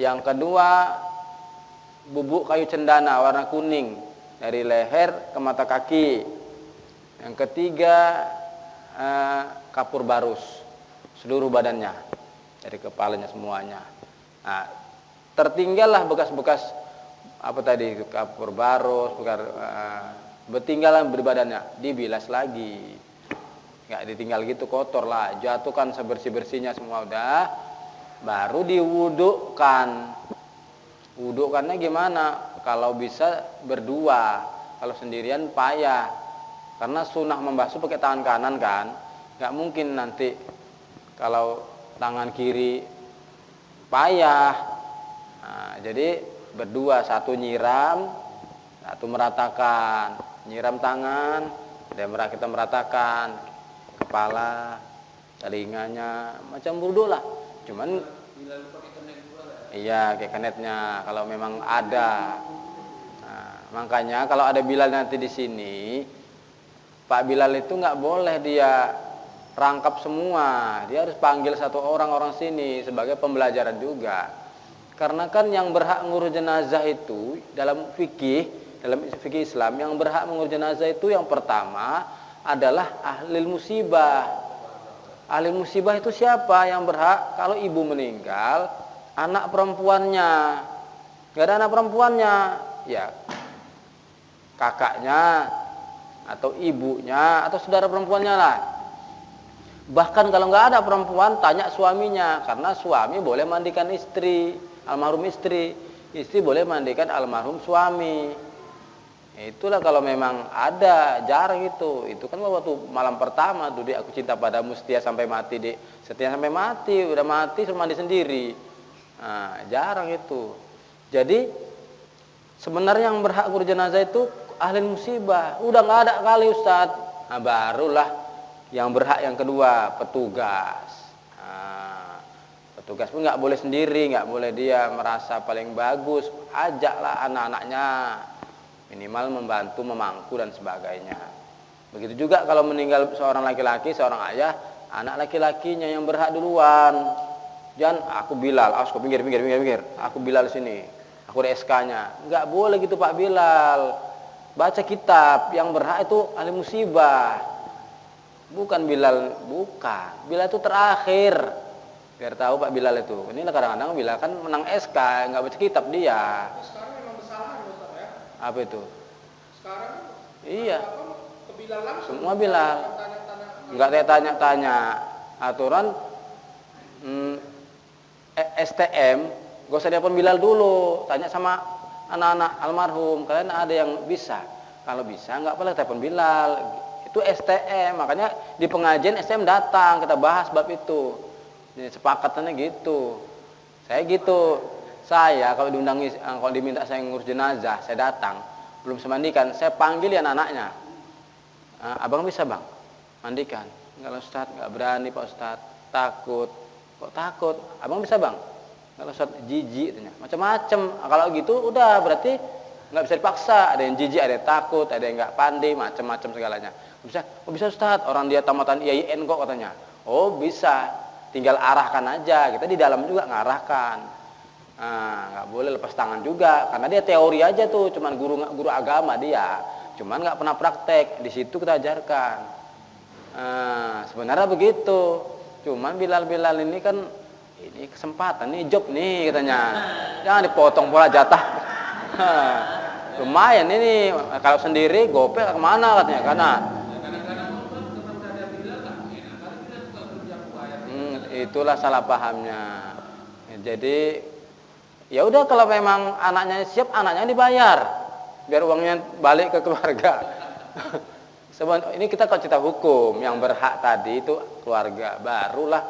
Yang kedua bubuk kayu cendana warna kuning dari leher ke mata kaki. Yang ketiga kapur barus seluruh badannya dari kepalanya semuanya. Nah, tertinggallah bekas-bekas apa tadi, kapur barus, bertinggalan di badannya, dibilas lagi. Nggak ditinggal gitu kotor lah, jatuhkan sebersih-bersihnya semua udah, baru diwudukkan. Wudukkannya gimana? Kalau bisa berdua, kalau sendirian payah, karena sunnah membasuh pakai tangan kanan kan, nggak mungkin nanti kalau tangan kiri payah. Nah, jadi berdua, satu nyiram, satu meratakan, nyiram tangan, dan kita meratakan kepala, telinganya, macam wudhu lah. Cuman iya kayak kenetnya kalau memang ada. Nah, makanya kalau ada Bilal nanti di sini, Pak Bilal itu nggak boleh dia rangkap semua, dia harus panggil satu orang sini sebagai pembelajaran juga. Karena kan yang berhak ngurus jenazah itu dalam fikih Islam, yang berhak mengurus jenazah itu yang pertama adalah ahli musibah. Ahli musibah itu siapa yang berhak? Kalau ibu meninggal, anak perempuannya, nggak ada anak perempuannya, ya kakaknya atau ibunya atau saudara perempuannya lah. Bahkan kalau nggak ada perempuan, tanya suaminya, karena suami boleh mandikan istri, almarhum istri boleh mandikan almarhum suami. Itulah kalau memang ada, jarang itu. Itu kan waktu malam pertama tuh dia aku cinta padamu setia sampai mati, setia sampai mati, udah mati suruh mandi sendiri. Nah, jarang itu. Jadi sebenarnya yang berhak ngurus jenazah itu ahli musibah. Udah nggak ada kali Ustadz. Nah, barulah yang berhak yang kedua, petugas. Nah, petugas pun nggak boleh sendiri, nggak boleh dia merasa paling bagus. Ajaklah anak-anaknya, minimal membantu, memangku dan sebagainya. Begitu juga kalau meninggal seorang laki-laki, seorang ayah, anak laki-lakinya yang berhak duluan. Jangan aku Bilal, aku pinggir. Aku Bilal sini, aku ada SK-nya. Nggak boleh gitu Pak Bilal. Baca kitab, yang berhak itu ahli musibah. Bukan Bilal, bukan. Bilal itu terakhir. Biar tahu Pak Bilal itu. Ini kadang-kadang Bilal kan menang SK, nggak baca kitab dia. Sekarang memang bersalah Ustaz ya. Apa itu? Sekarang Iya, ke Bilal langsung. semua Bilal. Tanya-tanya. Nggak ada tanya-tanya. Aturan STM, gak usah telepon Bilal dulu. Tanya sama anak-anak almarhum, kalian ada yang bisa? Kalau bisa, nggak boleh telepon Bilal. Itu STM, makanya di pengajian STM datang, kita bahas bab itu. Jadi sepakatannya gitu. Saya gitu. Saya kalau diundangi, kalau diminta saya ngurus jenazah, saya datang, belum semandikan, saya panggil ya anak-anaknya. Abang bisa bang, mandikan? Enggak Ustaz, nggak berani Pak Ustaz, takut. Kok takut? Abang bisa bang? Enggak Ustaz, jijik, macam-macam. Kalau gitu udah berarti nggak bisa dipaksa. Ada yang jijik, ada yang takut, ada yang nggak pandai, macam-macam segalanya. Bisa, oh bisa Ustaz, orang dia tamatan IAIN kok katanya. Oh bisa, tinggal arahkan aja. Kita di dalam juga ngarahkan. Nggak boleh lepas tangan juga, karena dia teori aja tuh, cuman guru agama dia, cuman nggak pernah praktek. Di situ kita ajarkan. Sebenarnya begitu, cuman Bilal ini kan ini kesempatan nih, job nih katanya, jangan dipotong pola jatah. Lumayan ini, kalau sendiri gopek kemana katanya, karena itulah salah pahamnya. Jadi ya udah, kalau memang anaknya siap, anaknya dibayar biar uangnya balik ke keluarga. Ini kita kalau cerita hukum, yang berhak tadi itu keluarga, barulah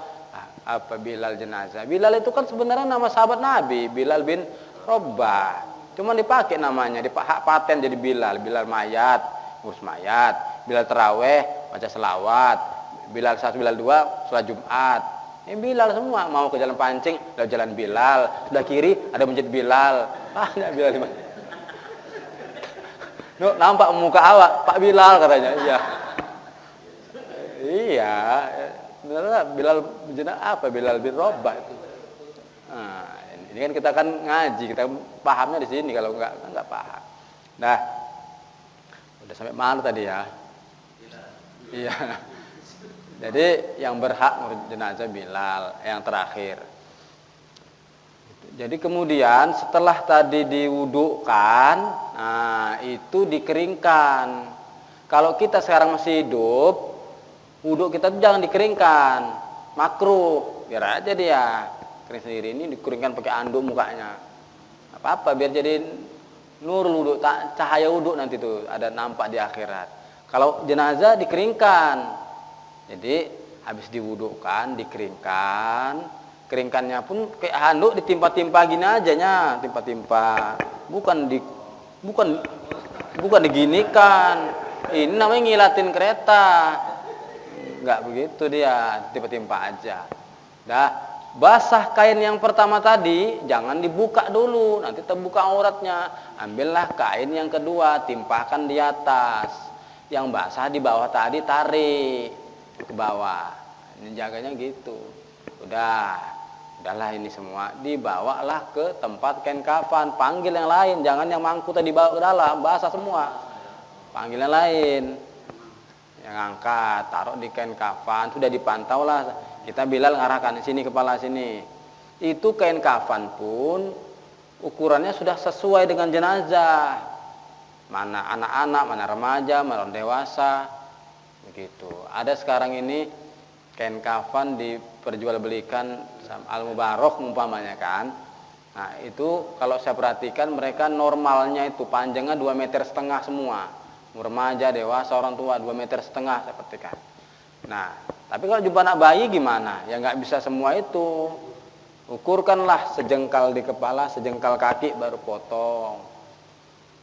apa Bilal jenazah. Bilal itu kan sebenarnya nama sahabat Nabi, Bilal bin Rabah. Cuma dipakai namanya, hak paten jadi Bilal mayat, ngurus mayat, Bilal taraweh, baca selawat, Bilal 1, Bilal 2, sholat Jumat. Ini Bilal semua, mau ke jalan pancing, ada jalan Bilal, sebelah kiri ada masjid Bilal. Ada Bilal di mana? Nuh, nampak muka awak, Pak Bilal katanya. Iya. Iya, benar Bilal jenazah apa? Bilal bin Rabah itu. Nah, ini kan kita kan ngaji, kita pahamnya di sini, kalau enggak paham. Nah, udah sampai mana tadi ya? Iya. Jadi yang berhak ngurus jenazah Bilal yang terakhir. Jadi kemudian setelah tadi diwudukan, nah itu dikeringkan. Kalau kita sekarang masih hidup, wuduk kita tuh jangan dikeringkan, makruh. Biar aja dia kering sendiri, ini dikeringkan pakai anduk mukanya. Apa-apa biar jadi nurul wuduk, cahaya wuduk nanti tuh ada nampak di akhirat. Kalau jenazah dikeringkan. Jadi habis diwudukan, dikeringkan, keringkannya pun kayak handuk ditimpa-timpa gini aja nya, timpa-timpa. Bukan diginikan. Ini namanya ngilatin kereta. Enggak begitu dia, timpa-timpa aja. Dah, basah kain yang pertama tadi, jangan dibuka dulu, nanti terbuka auratnya. Ambillah kain yang kedua, timpahkan di atas. Yang basah di bawah tadi tarik ke bawah. Ini jaganya gitu. Udahlah ini semua dibawalah ke tempat kain kafan. Panggil yang lain, jangan yang mangku tadi bawa ke dalam, basah semua. Panggil yang lain, yang angkat, taruh di kain kafan. Sudah dipantau lah. Kita Bilal ngarahkan sini, kepala sini. Itu kain kafan pun ukurannya sudah sesuai dengan jenazah. Mana anak-anak, mana remaja, mana orang dewasa. Begitu. Ada sekarang ini kain kafan diperjualbelikan Al-Mubarok umpamanya kan. Nah, itu kalau saya perhatikan mereka normalnya itu panjangnya 2,5 meter semua. Remaja, dewasa, orang tua 2,5 meter saya perhatikan. Nah, tapi kalau jumpa anak bayi gimana? Ya nggak bisa semua itu. Ukurkanlah sejengkal di kepala, sejengkal kaki baru potong.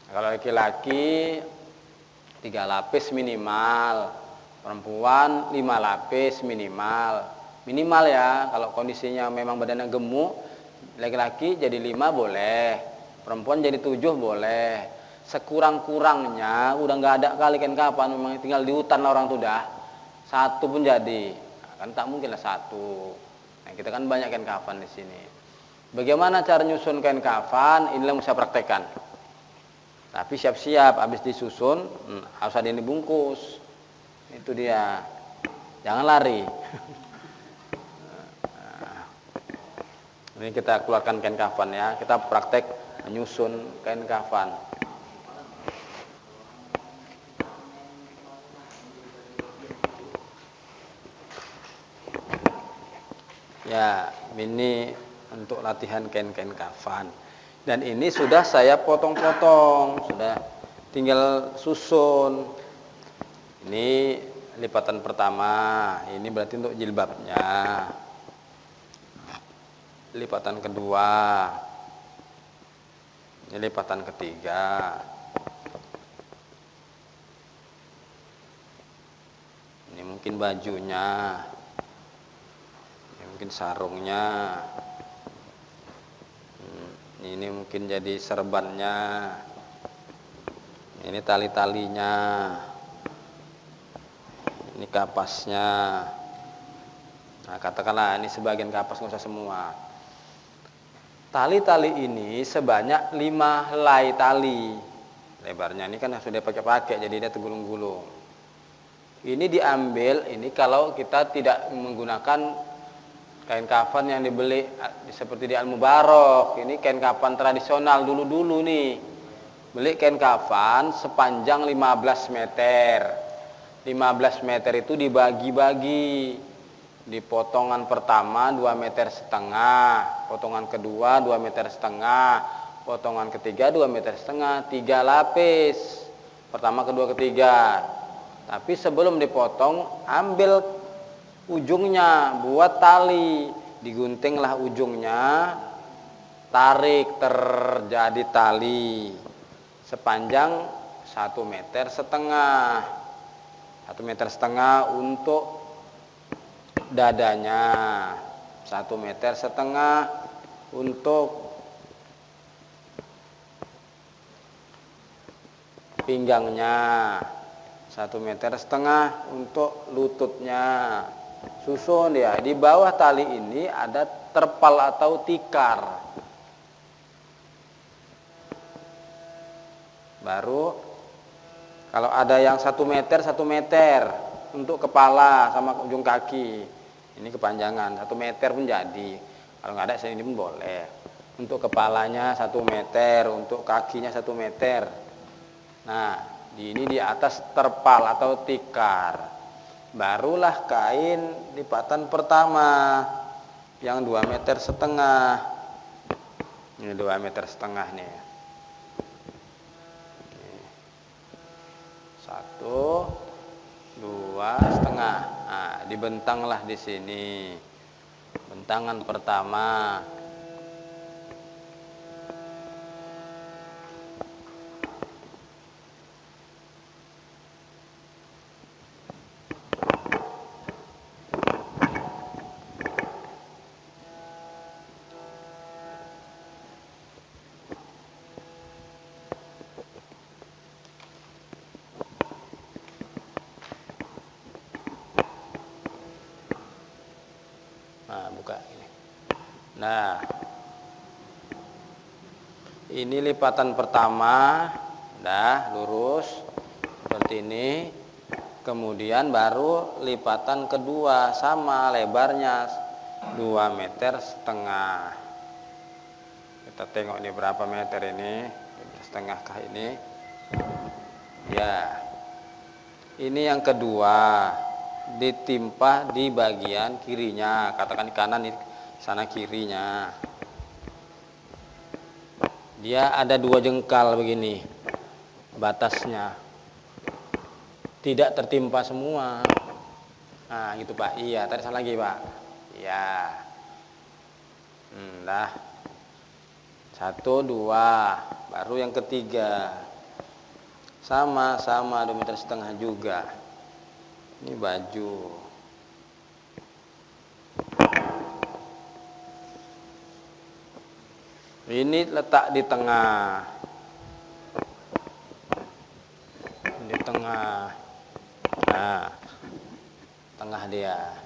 Kalau laki-laki 3 lapis minimal. Perempuan 5 lapis minimal ya. Kalau kondisinya memang badannya gemuk, laki-laki jadi 5 boleh, perempuan jadi 7 boleh. Sekurang-kurangnya udah nggak ada kali kain kafan, memang tinggal di hutan orang tuh dah, 1 pun jadi. Kan tak mungkin lah 1. Nah, kita kan banyak kain kafan di sini. Bagaimana cara nyusun kain kafan? Inilah yang saya praktekkan. Tapi siap-siap habis disusun harus ada yang dibungkus. Itu dia, jangan lari. Ini kita keluarkan kain kafan ya, kita praktek menyusun kain kafan. Ya, ini untuk latihan kain-kain kafan. Dan ini sudah saya potong-potong, sudah tinggal susun. Ini lipatan pertama, ini berarti untuk jilbabnya. Lipatan kedua, ini lipatan ketiga. Ini mungkin bajunya, ini mungkin sarungnya, ini mungkin jadi serbannya, ini tali-talinya, ini kapasnya. Nah, katakanlah ini sebagian kapas, nggak usah semua. Tali-tali ini sebanyak 5 helai tali. Lebarnya ini kan sudah pakai-pakai, jadi dia tergulung-gulung. Ini diambil, ini kalau kita tidak menggunakan kain kafan yang dibeli seperti di Al-Mubarok. Ini kain kafan tradisional dulu-dulu nih. Beli kain kafan sepanjang 15 meter. 15 meter itu dibagi-bagi. Di potongan pertama 2,5 meter, potongan kedua 2,5 meter, potongan ketiga 2,5 meter, 3 lapis. Pertama, kedua, ketiga. Tapi sebelum dipotong, ambil ujungnya, buat tali, diguntinglah ujungnya, tarik, terjadi tali sepanjang 1,5 meter, 1,5 meter untuk dadanya, 1,5 meter untuk pinggangnya, 1,5 meter untuk lututnya. Susun ya, di bawah tali ini ada terpal atau tikar. Baru kalau ada yang 1 meter, 1 meter untuk kepala sama ujung kaki. Ini kepanjangan 1 meter pun jadi. Kalau nggak ada ini pun boleh. Untuk kepalanya 1 meter, untuk kakinya 1 meter. Nah, ini di atas terpal atau tikar. Barulah kain lipatan pertama yang 2,5 meter. Ini 2,5 meter nih. 1, 2,5. Nah, dibentanglah di sini. Bentangan pertama. Nah, buka ini. Nah, ini lipatan pertama, udah lurus seperti ini. Kemudian baru lipatan kedua, sama lebarnya 2,5 meter. Kita tengok ini berapa meter ini, 2,5 kah ini? Ya, ini yang kedua, ditimpa di bagian kirinya, katakan di kanan, di sana kirinya. Dia ada 2 jengkal begini batasnya, tidak tertimpa semua. Nah gitu Pak, iya tadi salah lagi Pak. Iya. Dah 1, 2, baru yang ketiga sama 2,5 meter juga. Ini baju. Ini letak di tengah. Di tengah. Nah, tengah dia.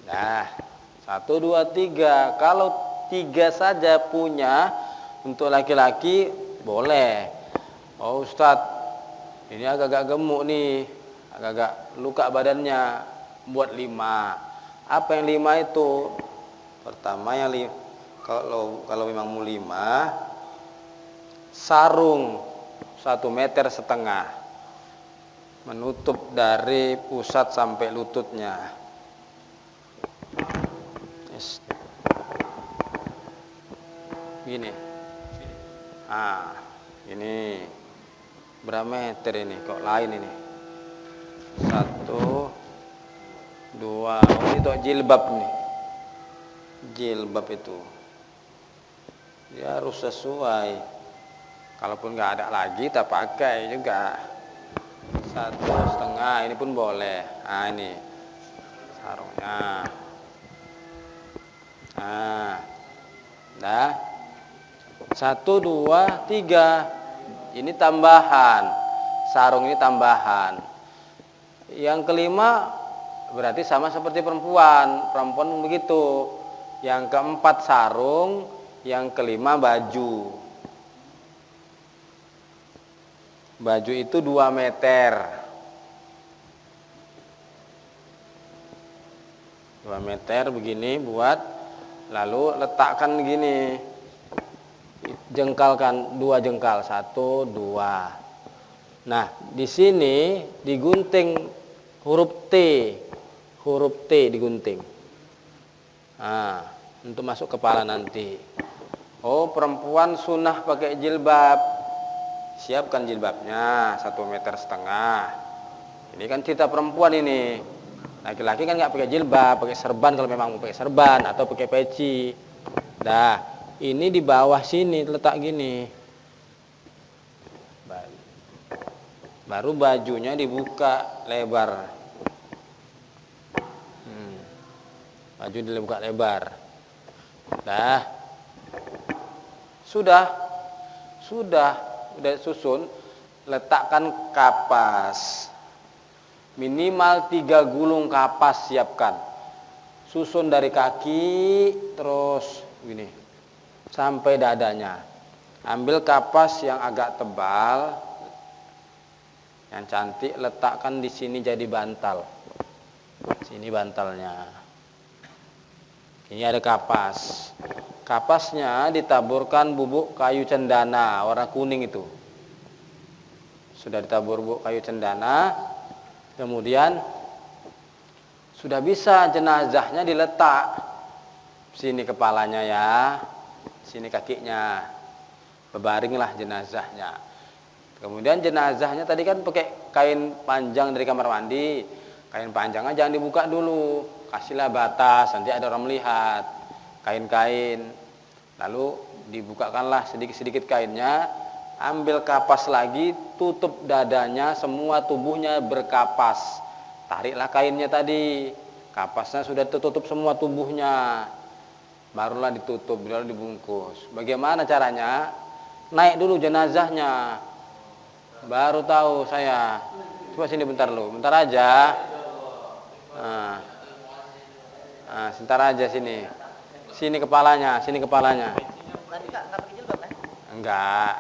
Nah, 1, 2, 3. Kalau 3 saja punya untuk laki-laki boleh. Oh Ustadz, ini agak-agak gemuk nih, agak-agak luka badannya, buat 5. Apa yang 5 itu? Pertama yang kalau memang mau 5, sarung 1,5 meter menutup dari pusat sampai lututnya. Gini. Ini berapa meter ini? Kok lain ini? 1, 2. Oh, itu jilbab nih. Jilbab itu. Ya harus sesuai. Kalaupun nggak ada lagi, kita pakai juga. 1,5. Ini pun boleh. Ini sarungnya. Dah. 1, 2, 3. Ini tambahan. Sarung ini tambahan. Yang kelima berarti sama seperti perempuan. Perempuan begitu. Yang keempat sarung, yang kelima baju. Baju itu 2 meter. 2 meter begini buat, lalu letakkan gini. Jengkalkan 2 jengkal, 1, 2. Nah, di sini digunting huruf T digunting. Untuk masuk kepala nanti. Oh, perempuan sunnah pakai jilbab. Siapkan jilbabnya 1,5 meter. Ini kan cerita perempuan ini. Laki-laki kan nggak pakai jilbab, pakai serban kalau memang mau pakai serban atau pakai peci. Dah. Ini di bawah sini letak gini. Baru bajunya dibuka lebar. Baju dibuka lebar. Dah. Sudah susun. Letakkan kapas. Minimal 3 gulung kapas siapkan. Susun dari kaki terus gini sampai dadanya. Ambil kapas yang agak tebal, yang cantik, letakkan di sini jadi bantal. Sini bantalnya. Ini ada kapas. Kapasnya ditaburkan bubuk kayu cendana warna kuning itu. Sudah ditabur bubuk kayu cendana, kemudian sudah bisa jenazahnya diletak. Sini kepalanya ya. Sini kakinya, berbaringlah jenazahnya. Kemudian jenazahnya tadi kan pakai kain panjang dari kamar mandi. Kain panjangnya jangan dibuka dulu, kasihlah batas, nanti ada orang melihat. Kain-kain, lalu dibukakanlah sedikit-sedikit kainnya. Ambil kapas lagi, tutup dadanya, semua tubuhnya berkapas. Tariklah kainnya tadi, kapasnya sudah tertutup semua tubuhnya. Barulah ditutup, baru dibungkus. Bagaimana caranya? Naik dulu jenazahnya. Baru tahu saya. Coba sini bentar lu, bentar aja. Sebentar aja sini. Sini kepalanya. Enggak.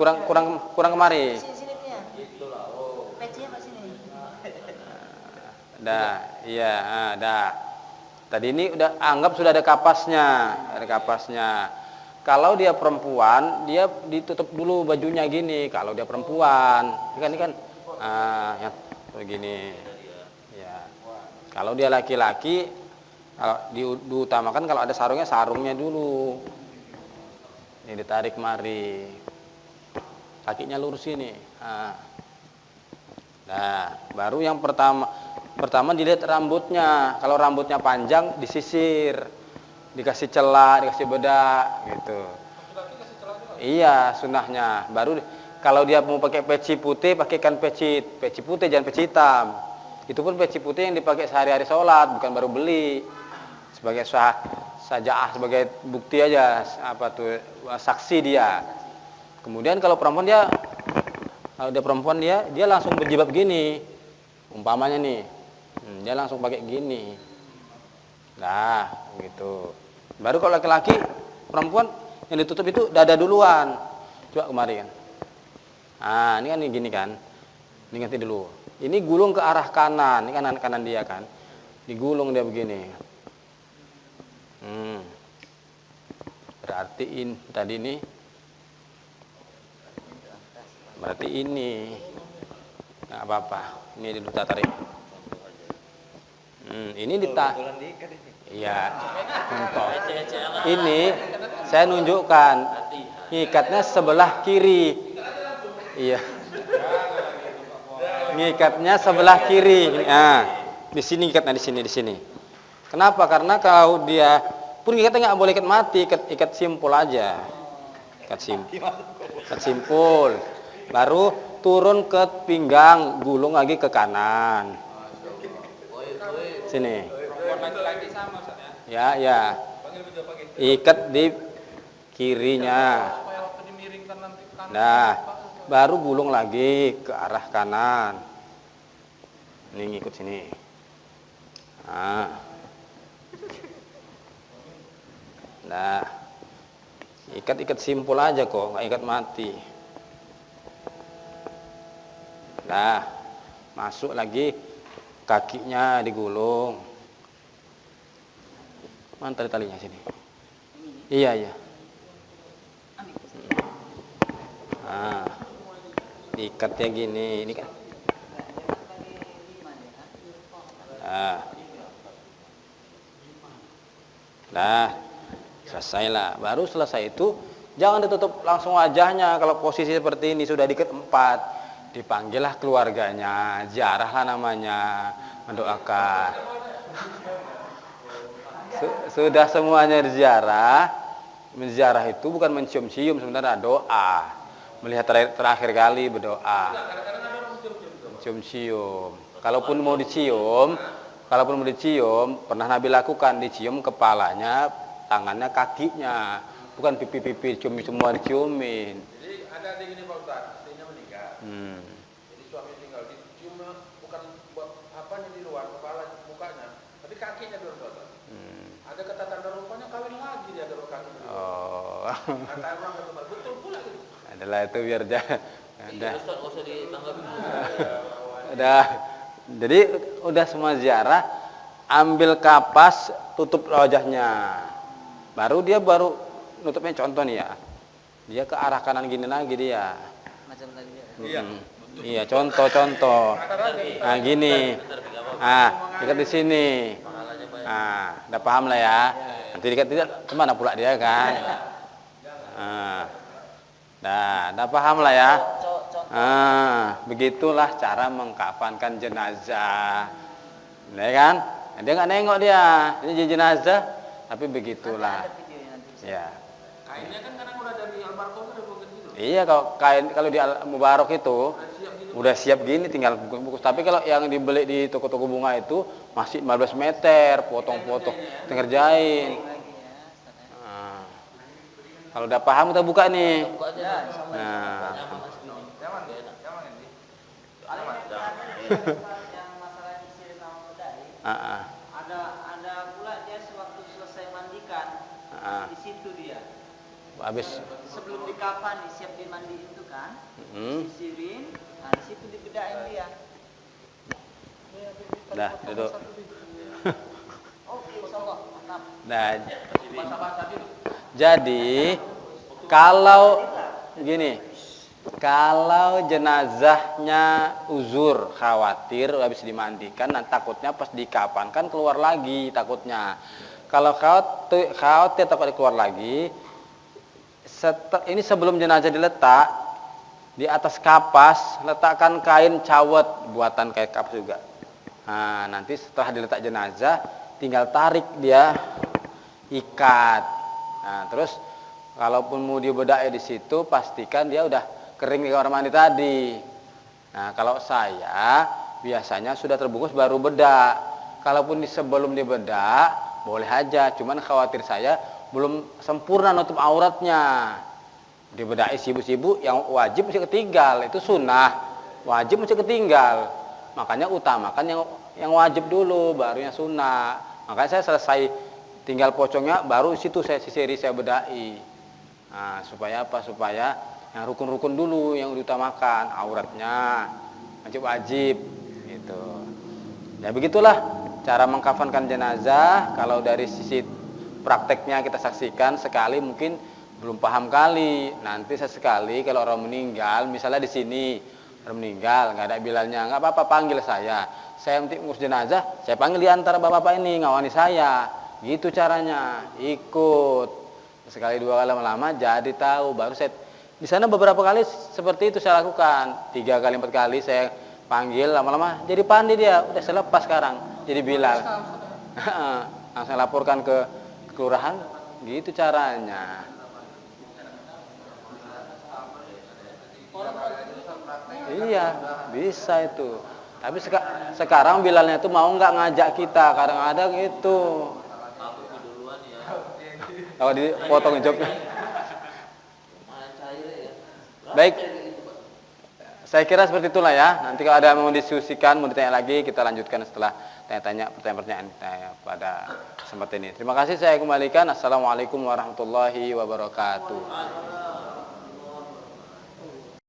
Kurang kemari. Dah, iya, dah. Tadi ini udah anggap sudah ada kapasnya. Kalau dia perempuan, dia ditutup dulu bajunya gini. Kalau dia perempuan, ini kan yang begini. Ya. Kalau dia laki-laki, kalau diutamakan kalau ada sarungnya dulu. Ini ditarik mari. Kakinya lurus ini. Nah, baru yang pertama dilihat rambutnya. Kalau rambutnya panjang disisir, dikasih celah, dikasih bedak gitu. Iya, sunnahnya. Baru kalau dia mau pakai peci putih, pakaikan peci putih, jangan peci hitam. Itu pun peci putih yang dipakai sehari-hari sholat, bukan baru beli. Sebagai sajaah, sebagai bukti aja, saksi dia. Kemudian kalau perempuan dia langsung berjilbab gini. Umpamanya nih. Dia langsung pakai gini. Nah, gitu. Baru kalau laki-laki, perempuan yang ditutup itu dada duluan. Coba kemarin. Ini kan gini kan. Ini ganti dulu. Ini gulung ke arah kanan. Ini kanan dia kan. Digulung dia begini. Berarti tadi ini. Berarti ini. Nggak apa-apa. Ini dulu tarik. Ini ditarik. Iya. Ini Saya nunjukkan ngikatnya sebelah kiri. Iya. Ngikatnya sebelah kiri. Nah, di sini ngikatnya di sini. Kenapa? Karena kalau dia pun ngikatnya nggak boleh ikat mati, ikat simpul aja. Ikat simpul. Baru turun ke pinggang, gulung lagi ke kanan. Sini. Laki-laki sama Ustaz Ya, ya. ya. Ikat di kirinya. Supaya waktu dimiringkan nanti kanan. Nah, baru gulung lagi ke arah kanan. Ini ngikut sini. Nah, ikat simpul aja kok, nggak ikat mati. Nah, masuk lagi kakinya digulung. Mana tali-talinya sini? Iya. Nah, ikatnya gini, ini kan. Nah, selesai lah. Baru selesai itu, jangan ditutup langsung wajahnya. Kalau posisi seperti ini sudah diikat 4. Dipanggillah keluarganya, ziarah lah namanya, mendoakan. Sudah semuanya ziarah. Menziarah itu bukan mencium-cium, sebenarnya doa. Melihat terakhir kali berdoa. Mencium-cium. Kalaupun mau dicium, pernah Nabi lakukan, dicium kepalanya, tangannya, kakinya, bukan pipi-pipi, cium semua diciumin. Jadi ada adik ini Pak Ustaz, istrinya meninggal. Jadi suami meninggal, dicium bukan apanya di luar kepala, mukanya, tapi kakinya dulu Pak Ustaz. Ada kata tanda rupanya kawin lagi dia kalau kakinya. Oh. Kata orang betul pula gitu. Adalah itu biar jangan. Iya Ustaz, nggak usah ditanggapi. Udah. Jadi udah semua ziarah, ambil kapas, tutup wajahnya. Baru nutupnya, contoh nih ya. Dia ke arah kanan gini lagi dia. Macam tadi ya. Iya. Iya, contoh. Nah, gini. Nah, ikat di sini. Nah, udah paham lah ya. Nanti diikat tidak kemana pula dia kan? Nah, udah paham lah ya. Begitulah cara mengkafankan jenazah. Ya kan? Dia nggak nengok dia. Ini jenazah, tapi begitulah. Ya. Kainnya kan kadang udah dari almarhum udah bukan gitu. Iya, kalau di Mubarok itu udah siap gini, tinggal bungkus. Tapi kalau yang dibeli di toko-toko bunga itu masih 15 meter, potong-potong, ngerjain. Kalau udah paham kita buka nih. Nah. Yang masalah istri sama bedai, ada pula dia sewaktu selesai mandikan, di situ dia. Habis Sebelum dikafan, siap dimandiin itu kan, disisirin, nah di situ dibedain dia. dah duduk. Oke, insyaallah, mantap. Nah, jadi kalau gini, kalau jenazahnya uzur, khawatir habis dimandikan, nah takutnya pas dikafankan keluar lagi takutnya. Kalau khawatir takut keluar lagi, ini sebelum jenazah diletak, di atas kapas letakkan kain cawet buatan kain kapas juga. Nah, nanti setelah diletak jenazah, tinggal tarik dia, ikat. Nah, terus kalaupun mau dibedai di situ, pastikan dia udah kering di kamar mandi tadi. Nah, kalau saya biasanya sudah terbungkus baru bedak. Kalaupun sebelum dibedak, boleh aja. Cuman khawatir saya belum sempurna nutup auratnya. Dibedai sibuk-sibuk, yang wajib mesti ketinggal. Itu sunnah. Wajib mesti ketinggal. Makanya utamakan yang wajib dulu, baru yang sunnah. Makanya saya selesai tinggal pocongnya, baru situ saya sisiri, saya bedai. Nah, supaya apa? Supaya yang rukun-rukun dulu yang diutamakan, auratnya wajib gitu. Ya begitulah cara mengkafankan jenazah. Kalau dari sisi prakteknya kita saksikan sekali, mungkin belum paham kali. Nanti sesekali kalau orang meninggal, misalnya di sini orang meninggal nggak ada bilalnya, nggak apa-apa, panggil saya nanti ngurus jenazah, saya panggil di antara bapak-bapak ini ngawani saya, gitu caranya, ikut. Sekali dua kali lama jadi tahu. Baru saya di sana beberapa kali seperti itu saya lakukan. 3 kali 4 kali saya panggil, lama-lama jadi pandai dia. Udah saya lepas sekarang. Jadi Bilal. Langsung laporkan ke kelurahan. Gitu caranya. Iya, bisa itu. Tapi sekarang Bilalnya itu mau nggak ngajak kita, kadang-kadang itu. Kalau dipotong jawabnya. Baik, saya kira seperti itulah ya. Nanti kalau ada mau diskusikan, mau ditanya lagi, kita lanjutkan setelah tanya-tanya pertanyaan-pertanyaan pada kesempatan ini. Terima kasih, saya kembalikan. Assalamualaikum warahmatullahi wabarakatuh.